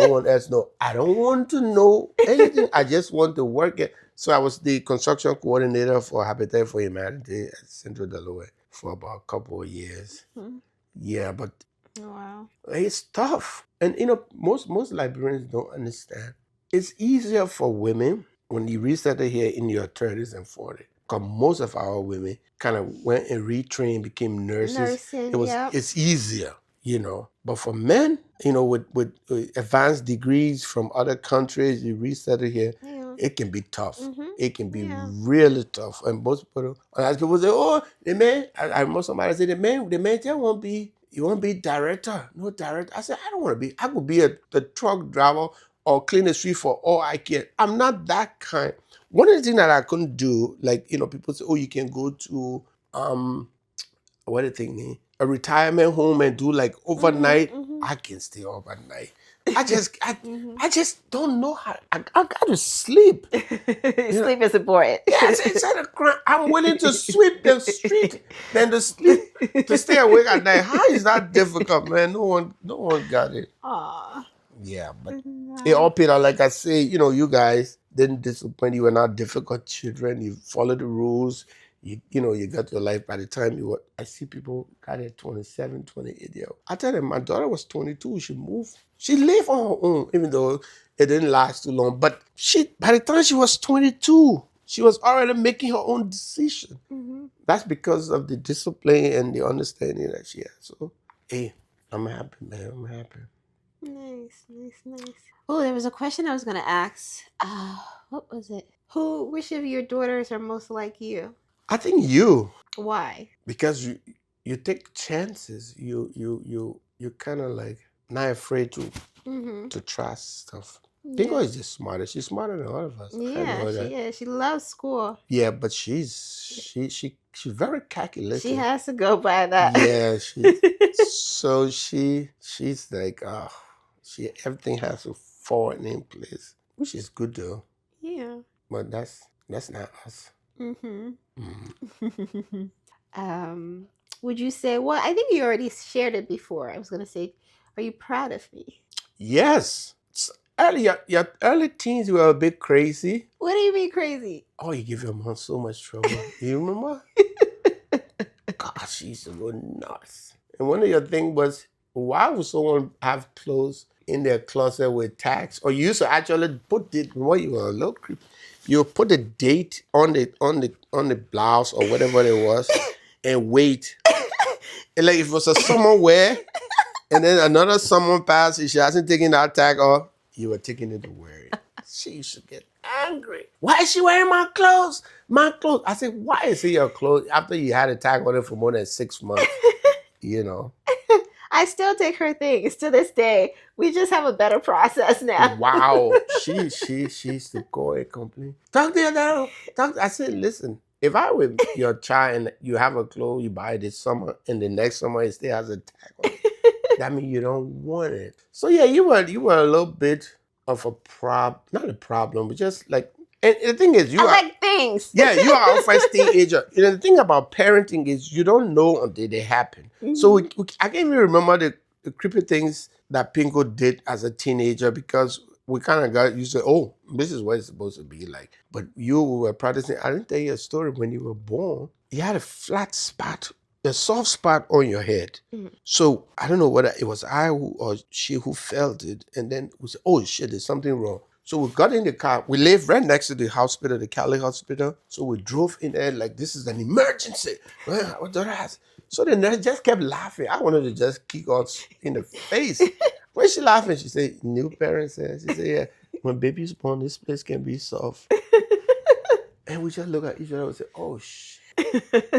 one else know. I don't want to know anything. I just want to work it. So I was the construction coordinator for Habitat for Humanity at Central Delaware for about a couple of years. Yeah, but wow, it's tough. And most librarians don't understand. It's easier for women when you resettle here in your 30s and 40s. Because most of our women kind of went and retrained, became nurses. It's easier, But for men, with advanced degrees from other countries, you resettle here, it can be tough. It can be really tough. And most people say, oh, the man, I remember somebody say, the man just won't be, you won't be director, no director. I said, I don't want to be, I could be the truck driver or clean the street for all I care. I'm not that kind. One of the things that I couldn't do, like, people say, oh, you can go to, what do you think, a retirement home and do like overnight. I can stay overnight. I just don't know how. I got to sleep. Sleep is important. Yes, instead of crying, I'm willing to sweep the street than to sleep, to stay awake at night. How is that difficult, man? No one got it. Aww. Yeah, but it all paid out. Like I say, you guys didn't disappoint. You were not difficult children. You followed the rules. You got your life. By the time I see people got it 27, 28 years old. I tell them, my daughter was 22. She moved. She lived on her own, even though it didn't last too long. But by the time she was 22, she was already making her own decision. That's because of the discipline and the understanding that she has. So, hey, I'm happy, man. I'm happy. Nice. Oh, there was a question I was going to ask. What was it? Which of your daughters are most like you? I think you. Why? Because you take chances. You kind of like not afraid to try stuff. Dingo is just smarter. She's smarter than all of us. Yeah, she is. She loves school. Yeah, but she's very calculated. She has to go by that. Yeah, she's like, everything has to fall in place, which is good though. Yeah. But that's not us. Mm-hmm. Mm. um, would you say? Well, I think you already shared it before. I was gonna say, are you proud of me? Yes. Your early teens were a bit crazy. What do you mean crazy? Oh, you give your mom so much trouble. You remember? God, she used to go nuts. And one of your things was, why would someone have clothes in their closet with tags? Or you used to actually put it, what you were a little creepy. You put a date on the blouse or whatever it was and wait. And like if it was a summer wear and then another summer passed and she hasn't taken that tag off, you were taking it to wear it. She used to get angry. Why is she wearing my clothes? My clothes. I said, why is it your clothes after you had a tag on it for more than 6 months? You know. I still take her things to this day. We just have a better process now. Wow. She used to go and complain. Talk to your dad. I said, listen, if I were your child and you have a clothes you buy this summer and the next summer it still has a tag on it, that means you don't want it. So yeah, you were a little bit of a not a problem, but just like, and the thing is, I like things. yeah, you are our first teenager. You know, the thing about parenting is you don't know until they happen. So I can't even remember the creepy things that Pinko did as a teenager because we kind of got used to, oh, this is what it's supposed to be like. But you were practicing. I didn't tell you a story when you were born. You had a flat spot, a soft spot on your head. So I don't know whether it was I or she who felt it. And then we said, oh shit, there's something wrong. So we got in the car. We live right next to the hospital, the Cali hospital. So we drove in there like this is an emergency. What the rest? So the nurse just kept laughing. I wanted to just kick us in the face. When she laughing, she said, new parents said, she said, yeah, when baby's born, this place can be soft. And we just look at each other and say, oh shit.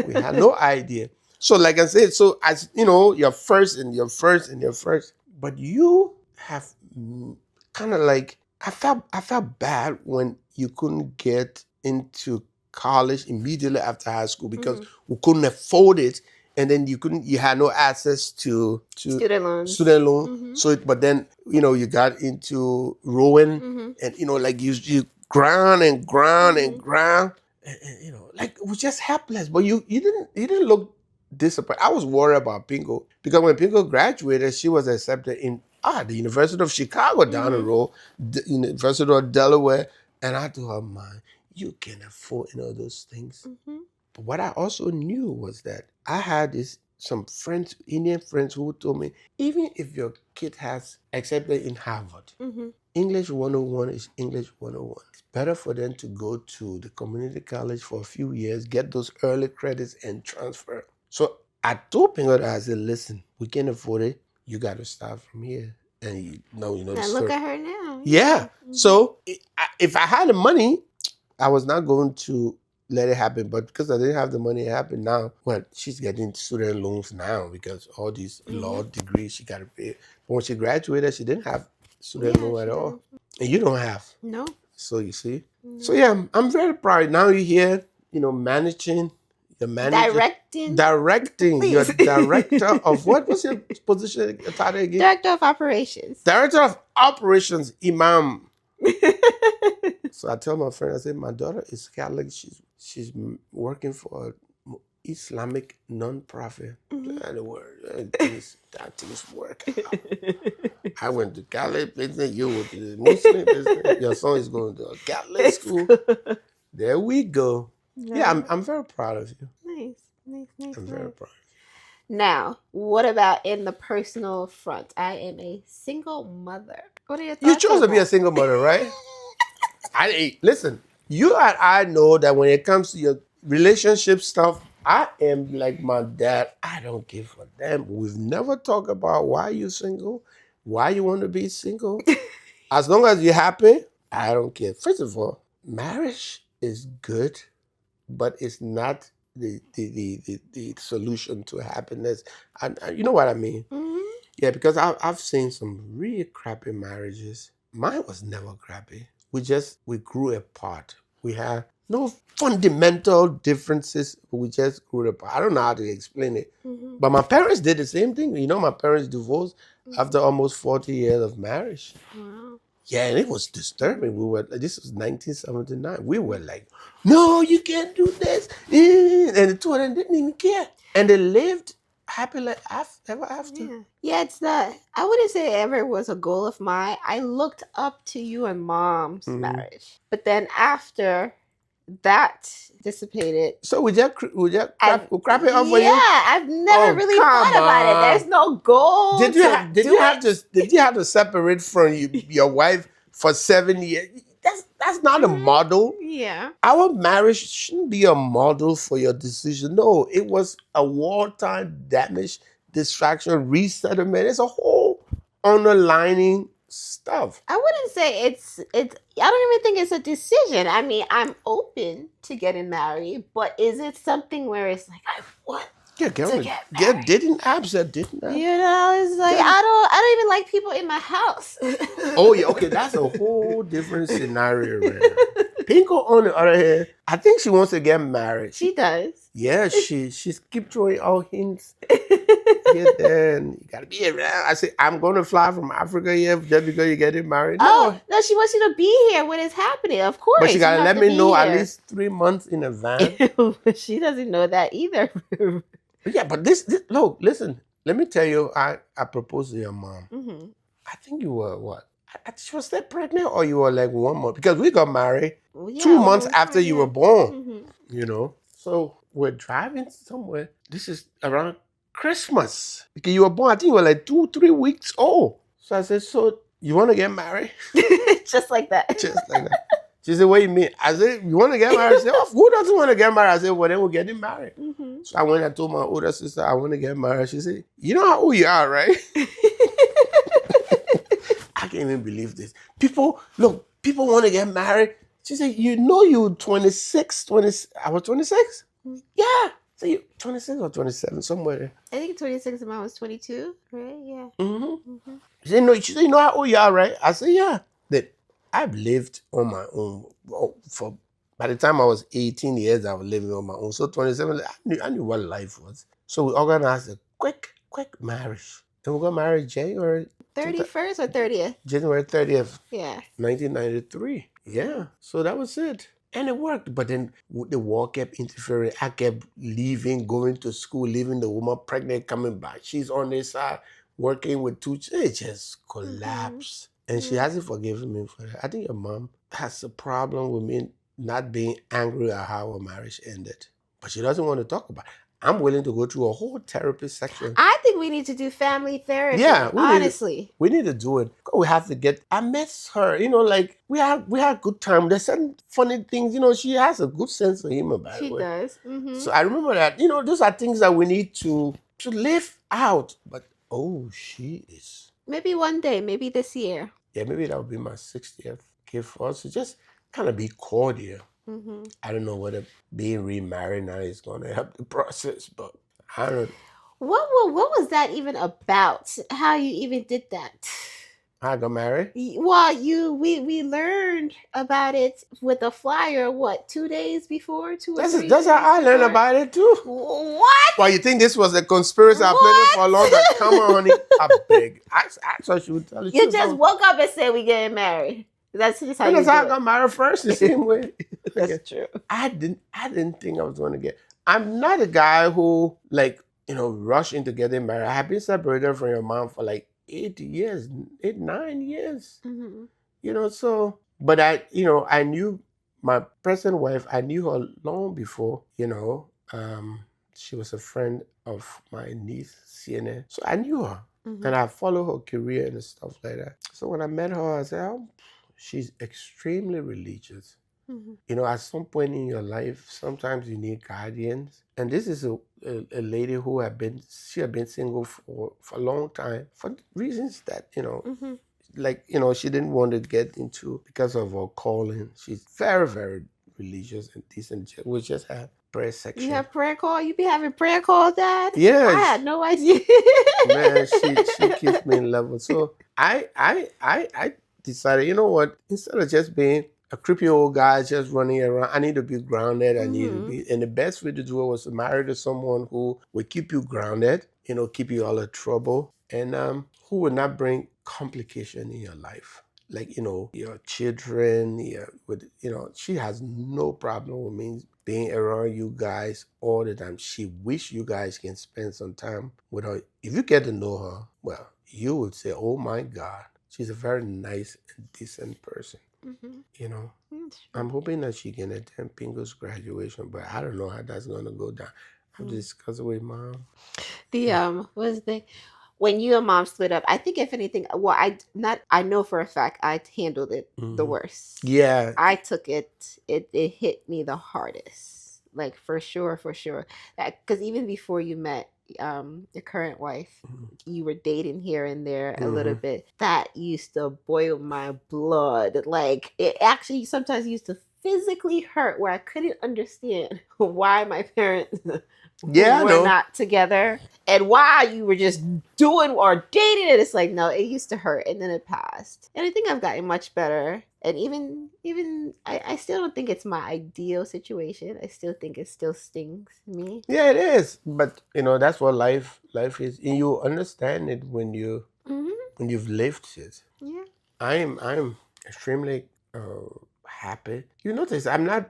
We had no idea. So like I said, so as you know, your first and your first and your first, but you have kind of like I felt bad when you couldn't get into college immediately after high school because we couldn't afford it, and then you had no access to Student loans. student loan. So but then you got into rowing, and like you ground and ground and ground, and like it was just helpless. But you didn't look disappointed. I was worried about Pinko because when Pinko graduated, she was accepted in the University of Chicago down the road, the University of Delaware, and I told her, man, you can afford those things. But what I also knew was that I had some friends, Indian friends, who told me, even if your kid has accepted in Harvard, English 101 is English 101. It's better for them to go to the community college for a few years, get those early credits, and transfer. So I told Pingo that I said, listen, we can afford it. You got to start from here. And the And look story. at her now. Yeah. So if I had the money, I was not going to let it happen. But because I didn't have the money, it happened now. Well, she's getting student loans now because all these law degrees she got to pay. But when she graduated, she didn't have student loan at all. And you don't have. No. So you see. So yeah, I'm very proud. Now you're here, managing. You're managing. Directing. Please. You're director of what was your position title again? Director of operations. Director of operations, Imam. So I tell my friend, I said, my daughter is Catholic. She's working for an Islamic non-profit. And the word, that things work out. I went to Catholic business. You went to the Muslim business. Your son is going to a Catholic school. There we go. Yeah, I'm very proud of you. Nice. I'm very proud. Now, what about in the personal front? I am a single mother. What are your thoughts? You chose to be a single mother, right? Listen, you and I know that when it comes to your relationship stuff, I am like my dad. I don't give a damn. We've never talked about why you're single, why you want to be single. As long as you're happy, I don't care. First of all, marriage is good, but it's not the solution to happiness. And you know what I mean? Yeah, because I've seen some really crappy marriages. Mine was never crappy. We grew apart. We had no fundamental differences. We just grew apart. I don't know how to explain it. But my parents did the same thing. My parents divorced after almost 40 years of marriage. Wow. Yeah, and it was disturbing. This was 1979. We were like, no, you can't do this. And the two of them didn't even care. And they lived happily ever after. Yeah, it's not. I wouldn't say it ever was a goal of mine. I looked up to you and mom's Mhm. marriage, but then after that dissipated, So we just I've- crap it up for you? yeah, I've never Oh, really come thought about on. it. There's no goal. Did you to have did do you have it. to did you have to separate from your wife for 7 years? That's not a Mhm. model. Yeah. Our marriage shouldn't be a model for your decision. No, it was a wartime damage, distraction, resettlement. It's a whole underlining stuff. I wouldn't say it's I don't even think it's a decision. I mean, I'm open to getting married, but is it something where it's like I want Yeah, get to on it. get Get married? dating apps that didn't have. You know, it's like Yeah. I don't even like people in my house. Oh yeah, okay, that's a whole different scenario, man. Pinko, on the other hand, I think she wants to get married. She does. Yeah, she's keep throwing out hints here, there, and you gotta be around. I say, I'm gonna fly from Africa here just because you're getting married. Oh no, she wants you to be here when it's happening. Of course, But she gotta you have let to me be know at here. least 3 months in advance. She doesn't know that either. Yeah, but this look, listen, let me tell you, I proposed to your mom. Mhm. I think you were what? She was that pregnant or you were like 1 month? Because we got married Well, yeah, 2 months well, after you yeah. were born. Mhm. You know, so we're driving somewhere. This is around Christmas because you were born. I think you were like 2-3 weeks old. So I said, "So you want to get married?" Just like that. Just like that. She said, "What do you mean?" I said, "You want to get married?" She said, "Oh, who doesn't want to get married?" I said, "Well, then we're getting married." Mhm. So I went and told my older sister, "I want to get married." She said, "You know how old you are, right?" I can't even believe this. People want to get married. She said, "You know you're 26, 20, I was 26? Mhm. Yeah. So you 26 or 27, somewhere there. I think 26 and mine was 22, right? Yeah. Mm-hmm. Mhm. She said, you know how old you are, right? I said, yeah. That I've lived on my own for by the time I was 18 years, I was living on my own. So 27, I knew what life was. So we organized a quick marriage. And we got married January 31st or 30th? January 30th, Yeah. 1993. Yeah. So that was it. And it worked. But then the war kept interfering. I kept leaving, going to school, leaving the woman pregnant, coming back. She's on this side, working with two. It just collapsed. And she Mhm. hasn't forgiven me for that. I think your mom has a problem with me not being angry at how our marriage ended. But she doesn't want to talk about it. I'm willing to go through a whole therapy section. I think we need to do family therapy. Yeah, honestly. We need to do it. We have to get. I miss her. You know, like we had good time. There's some funny things. You know, she has a good sense of humor. By She the way, does. Mhm. so I remember that. You know, those are things that we need to live out. But oh, she is. Maybe one day, maybe this year. Yeah, maybe that would be my 60th gift for us to just kind of be cordial. Mhm. I don't know whether being remarried now is going to help the process, but I don't. What was that even about? How you even did that? I got married. Well, we learned about it with a flyer. What 2 days before? 2 or 3 That's how I days learned before? about it too. What? Well, you think this was a conspiracy I planning for a long time? Come on, honey. I beg. I thought she would tell the You truth. just woke up and said we getting married. That's just how you That's do how I it. got married first, the same way. That's true. I didn't think I was going to get. I'm not a guy who rush into getting married. I have been separated from your mom for like 8 years, 9 years. Mhm. So but I knew my present wife. I knew her long before. She was a friend of my niece, Sienna. So I knew her. Mhm. And I followed her career and stuff like that. So when I met her, I said, oh, she's extremely religious. Mhm. At some point in your life, sometimes you need guardians. And this is a lady who had been single for a long time for reasons that, Mhm. she didn't want to get into because of her calling. She's very, very religious and decent. We just had prayer section. You have prayer call? You be having prayer calls, Dad? Yes. I had no idea. Man, she keeps me in level. So I decided, you know what? Instead of just being a creepy old guy just running around, I need to be grounded. I need to be, and the best way to do it was to marry to someone who will keep you grounded, keep you out of trouble, and who will not bring complication in your life. like, your children, she has no problem with me being around you guys all the time. She wish you guys can spend some time with her. If you get to know her, well, you would say, oh my God, she's a very nice and decent person. Mm-hmm. You know, That's I'm true. hoping that she can attend Pingo's graduation, but I don't know how that's gonna go down. I have to discuss it with mom. The what was the when you and mom split up? I think if anything, well, I know for a fact I handled it the Hmm. worst. Yeah. I took it. It hit me the hardest, like for sure, for sure. Because even before you met your current wife, you were dating here and there a little Hmm. bit. That used to boil my blood. Like it actually sometimes used to physically hurt where I couldn't understand why my parents Yeah, I were know. not together and why you were just doing or dating it. It's like no, it used to hurt and then it passed. And I think I've gotten much better. And even I still don't think it's my ideal situation. I still think it still stings me. Yeah, it is. But that's what life is. And you understand it Hmm. when you've lived it. Yeah. I'm extremely happy. You notice I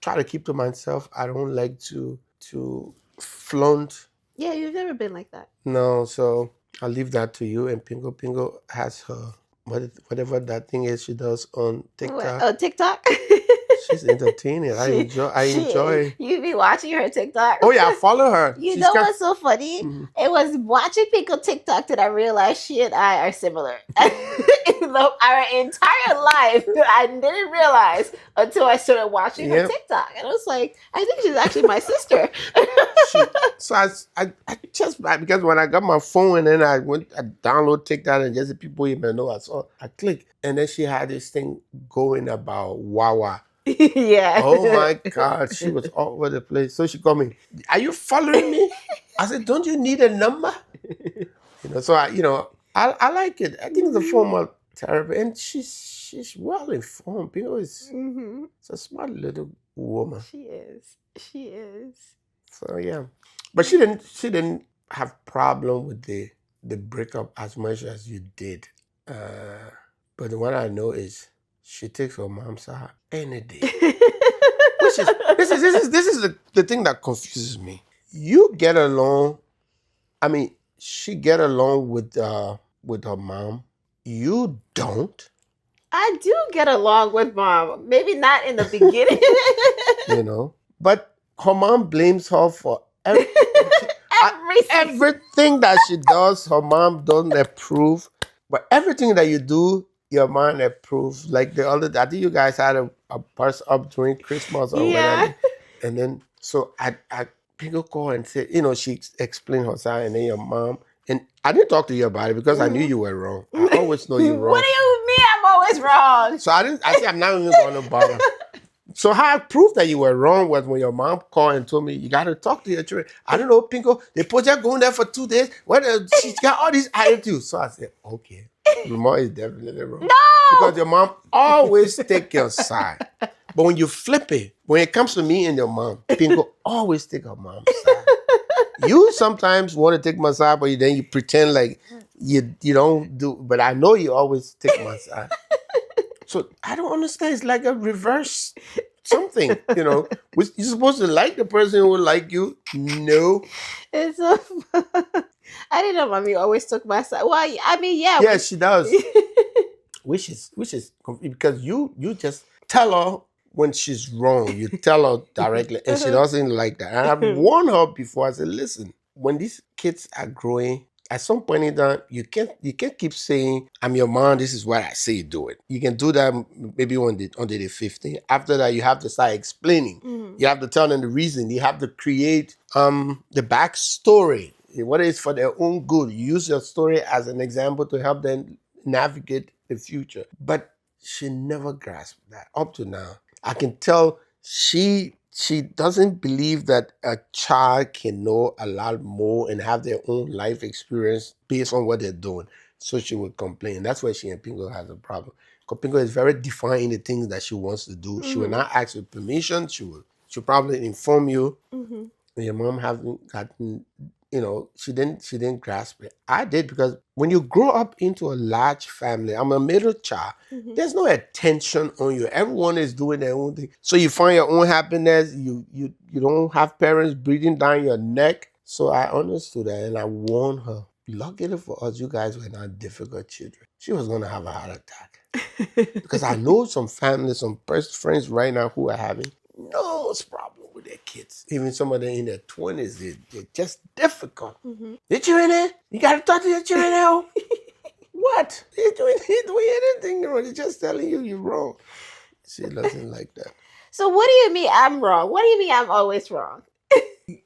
try to keep to myself. I don't like to flaunt. Yeah, you've never been like that. No, so I'll leave that to you. And Pingo has her whatever that thing is she does on What? TikTok. Oh, TikTok. She's entertaining. I she enjoy. I she enjoy. you be watching her TikTok. Oh yeah, I follow her. You She's know got. what's so funny? Mhm. It was watching Pickle TikTok that I realized she and I are similar. Our entire life, I didn't realize until I started watching her Yep. TikTok, and I was like, I think she's actually my sister. So I just because when I got my phone and then I download TikTok and just the people even know I click and then she had this thing going about Wawa. Yeah. Oh my God, she was all over the place. So she called me, "Are you following me?" I said, "Don't you need a number?" So I like it. I think it's a form of therapy, and she's well informed. Mhm. It's a smart little woman. She is. She is. So yeah, but she didn't have problem with the breakup as much as you did. But the one I know is she takes her mom's side any day. Which is this is the thing that confuses me. You get along. I mean, she get along with her mom. You don't. I do get along with mom. Maybe not in the beginning. But her mom blames her for Everything. everything that she does. Her mom doesn't approve, but everything that you do, your mom approves. Like the other, I think you guys had a bus up during Christmas or Yeah. whatever, and then so I people call and say, she explained her side, and then your mom. And I didn't talk to you about it because I knew you were wrong. I always know you're wrong. What do you mean I'm always wrong? So I said I'm not even going to bother. So how I proved that you were wrong was when your mom called and told me you got to talk to your children. I don't know, Pinko. The project going there for 2 days. She's got all these attitudes. So I said, okay, your mom is definitely wrong. No. Because your mom always take your side. But when you flip it, when it comes to me and your mom, Pinko always take her mom's side. You sometimes want to take my side, but then you pretend like you don't do. But I know you always take my side. So I don't understand. It's like a reverse something, You're supposed to like the person who would like you. No. It's so I didn't know mommy always took my side. Well, I mean, yeah. Yeah, she does. Which is because you just tell her when she's wrong. You tell her directly, and she doesn't like that. And I've warned her before. I said, listen, when these kids are growing, at some point in time, you can't keep saying, "I'm your mom. This is what I say. Do it." You can do that maybe on the 15. After that, you have to start explaining. Mhm. You have to tell them the reason. You have to create the backstory. What is for their own good. You use your story as an example to help them navigate the future. But she never grasped that up to now. I can tell she doesn't believe that a child can know a lot more and have their own life experience based on what they're doing. So she would complain. That's where she and Pingo has a problem. Because Pingo is very defined in the things that she wants to do. She will not ask for permission. She'll probably inform you. Mhm. Your mom hasn't gotten she didn't grasp it. I did, because when you grow up into a large family, I'm a middle child. Mhm. There's no attention on you. Everyone is doing their own thing. So you find your own happiness. You don't have parents breathing down your neck. So I understood that, and I warned her. Luckily for us, you guys were not difficult children. She was gonna have a heart attack. Because I know some families, some friends right now who are having enormous problem with their kids. Even some of them in their 20s, they're just difficult. Mhm. Your children there? You got to talk to your children now? What? They're doing anything wrong. They're just telling you you're wrong. She doesn't like that. So what do you mean I'm wrong? What do you mean I'm always wrong?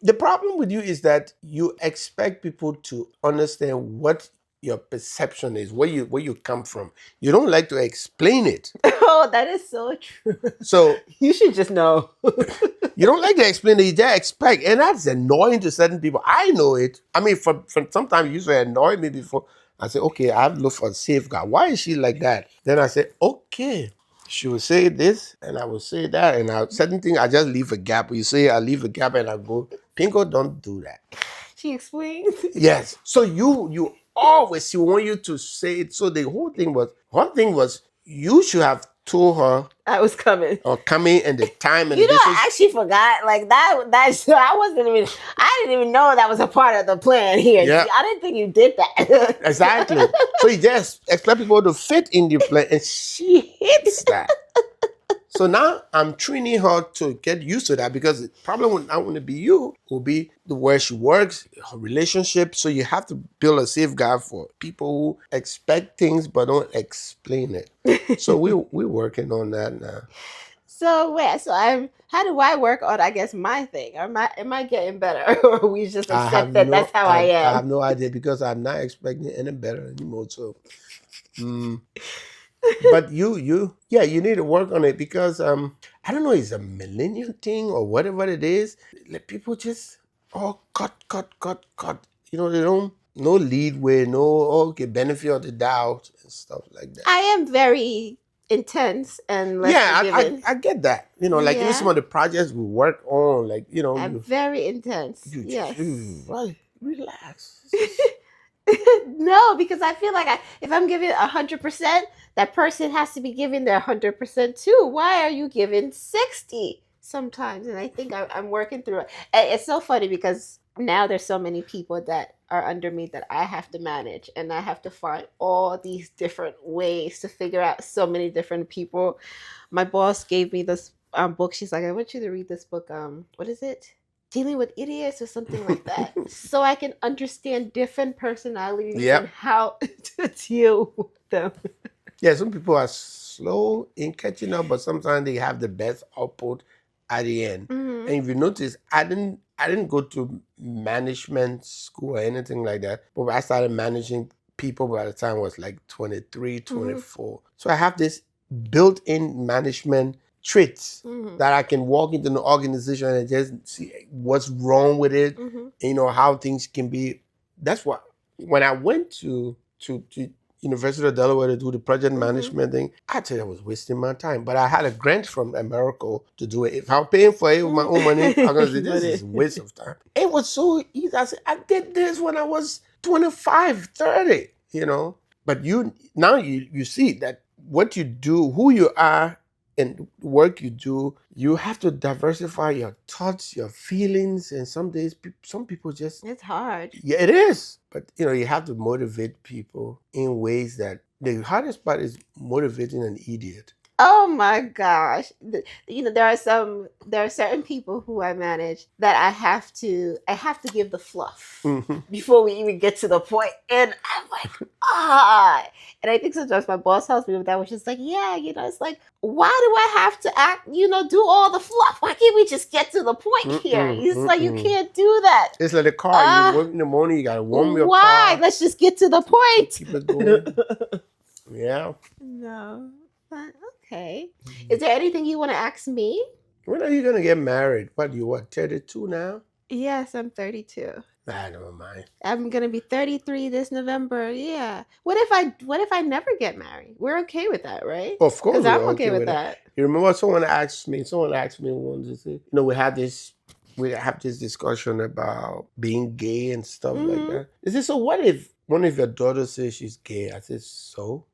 The problem with you is that you expect people to understand what your perception is, where you come from. You don't like to explain it. Oh, that is so true. So You should just know. you don't like to explain it, you just expect. And that's annoying to certain people. I know it. I mean, from sometimes you used to annoy me before. I say, okay, I have to look for a safeguard. Why is she like that? Then I say, okay. She will say this, and I will say that, and certain things I just leave a gap. You say I leave a gap, and I go, Pinko, don't do that. She explains. Yes. So you always, she want you to say it. So the whole thing was you should have told her I was coming. or coming and the time and You know, this I actually forgot. Like that I didn't even know that was a part of the plan here. Yeah. I didn't think you did that. Exactly. So you just expect people to fit in the plan, and she hates that. So now I'm training her to get used to that, because the problem would not want to be you, it will be the way she works, her relationship. So you have to build a safeguard for people who expect things but don't explain it. So we're working on that now. So how do I work on, I guess, my thing? Am I getting better? Or we just accept that that's how I I am? have no idea, because I'm not expecting any better anymore. So but you need to work on it, because I don't know, it's a millennial thing or whatever it is. Let people just cut. They don't, no leadway, no benefit of the doubt and stuff like that. I am very intense and less forgiving. I get that. Like even Yeah. some of the projects we work on, like I'm very intense. you Yes. right, relax. No, because I feel like if I'm giving 100%, that person has to be giving their 100% too. Why are you giving 60 sometimes? And I think I'm working through it. And it's so funny because now there's so many people that are under me that I have to manage, and I have to find all these different ways to figure out so many different people. My boss gave me this book. She's like, I want you to read this book. What is it? Dealing with idiots or something like that, so I can understand different personalities Yep. and how to deal with them. Yeah, some people are slow in catching up, but sometimes they have the best output at the end. Mhm. And if you notice, I didn't go to management school or anything like that, but I started managing people by the time I was like 23, 24. So I have this built-in management traits Mhm. that I can walk into an organization and just see what's wrong with it, Mhm. how things can be. That's what, when I went to University of Delaware to do the project management thing, I'd say I was wasting my time. But I had a grant from America to do it. If I'm paying for it with my own money, I'm going to say, this is a waste of time. It was so easy. I said, I did this when I was 25, 30, But now you see that what you do, who you are, and the work you do, you have to diversify your thoughts, your feelings, and some days, some people just... It's hard. Yeah, it is. But, you have to motivate people in ways that... The hardest part is motivating an idiot. Oh my gosh. There are certain people who I manage that I have to give the fluff before we even get to the point. And I'm like, and I think sometimes my boss helps me with that, which is like, it's like, why do I have to do all the fluff? Why can't we just get to the point here? It's like, you can't do that. It's like the car. You work in the morning, you got to warm your car. Why? Let's just get to the point. Keep it going. Yeah. No. But okay. Is there anything you want to ask me? When are you going to get married? What, 32 now? Yes, I'm 32. I don't mind. I'm going to be 33 this November. Yeah. What if I never get married? We're okay with that, right? Of course. Because I'm okay with that. You remember someone asked me once, they said, we had this we have this discussion about being gay and stuff like Mhm. that. He said, so what if one of your daughters says she's gay? I said, so?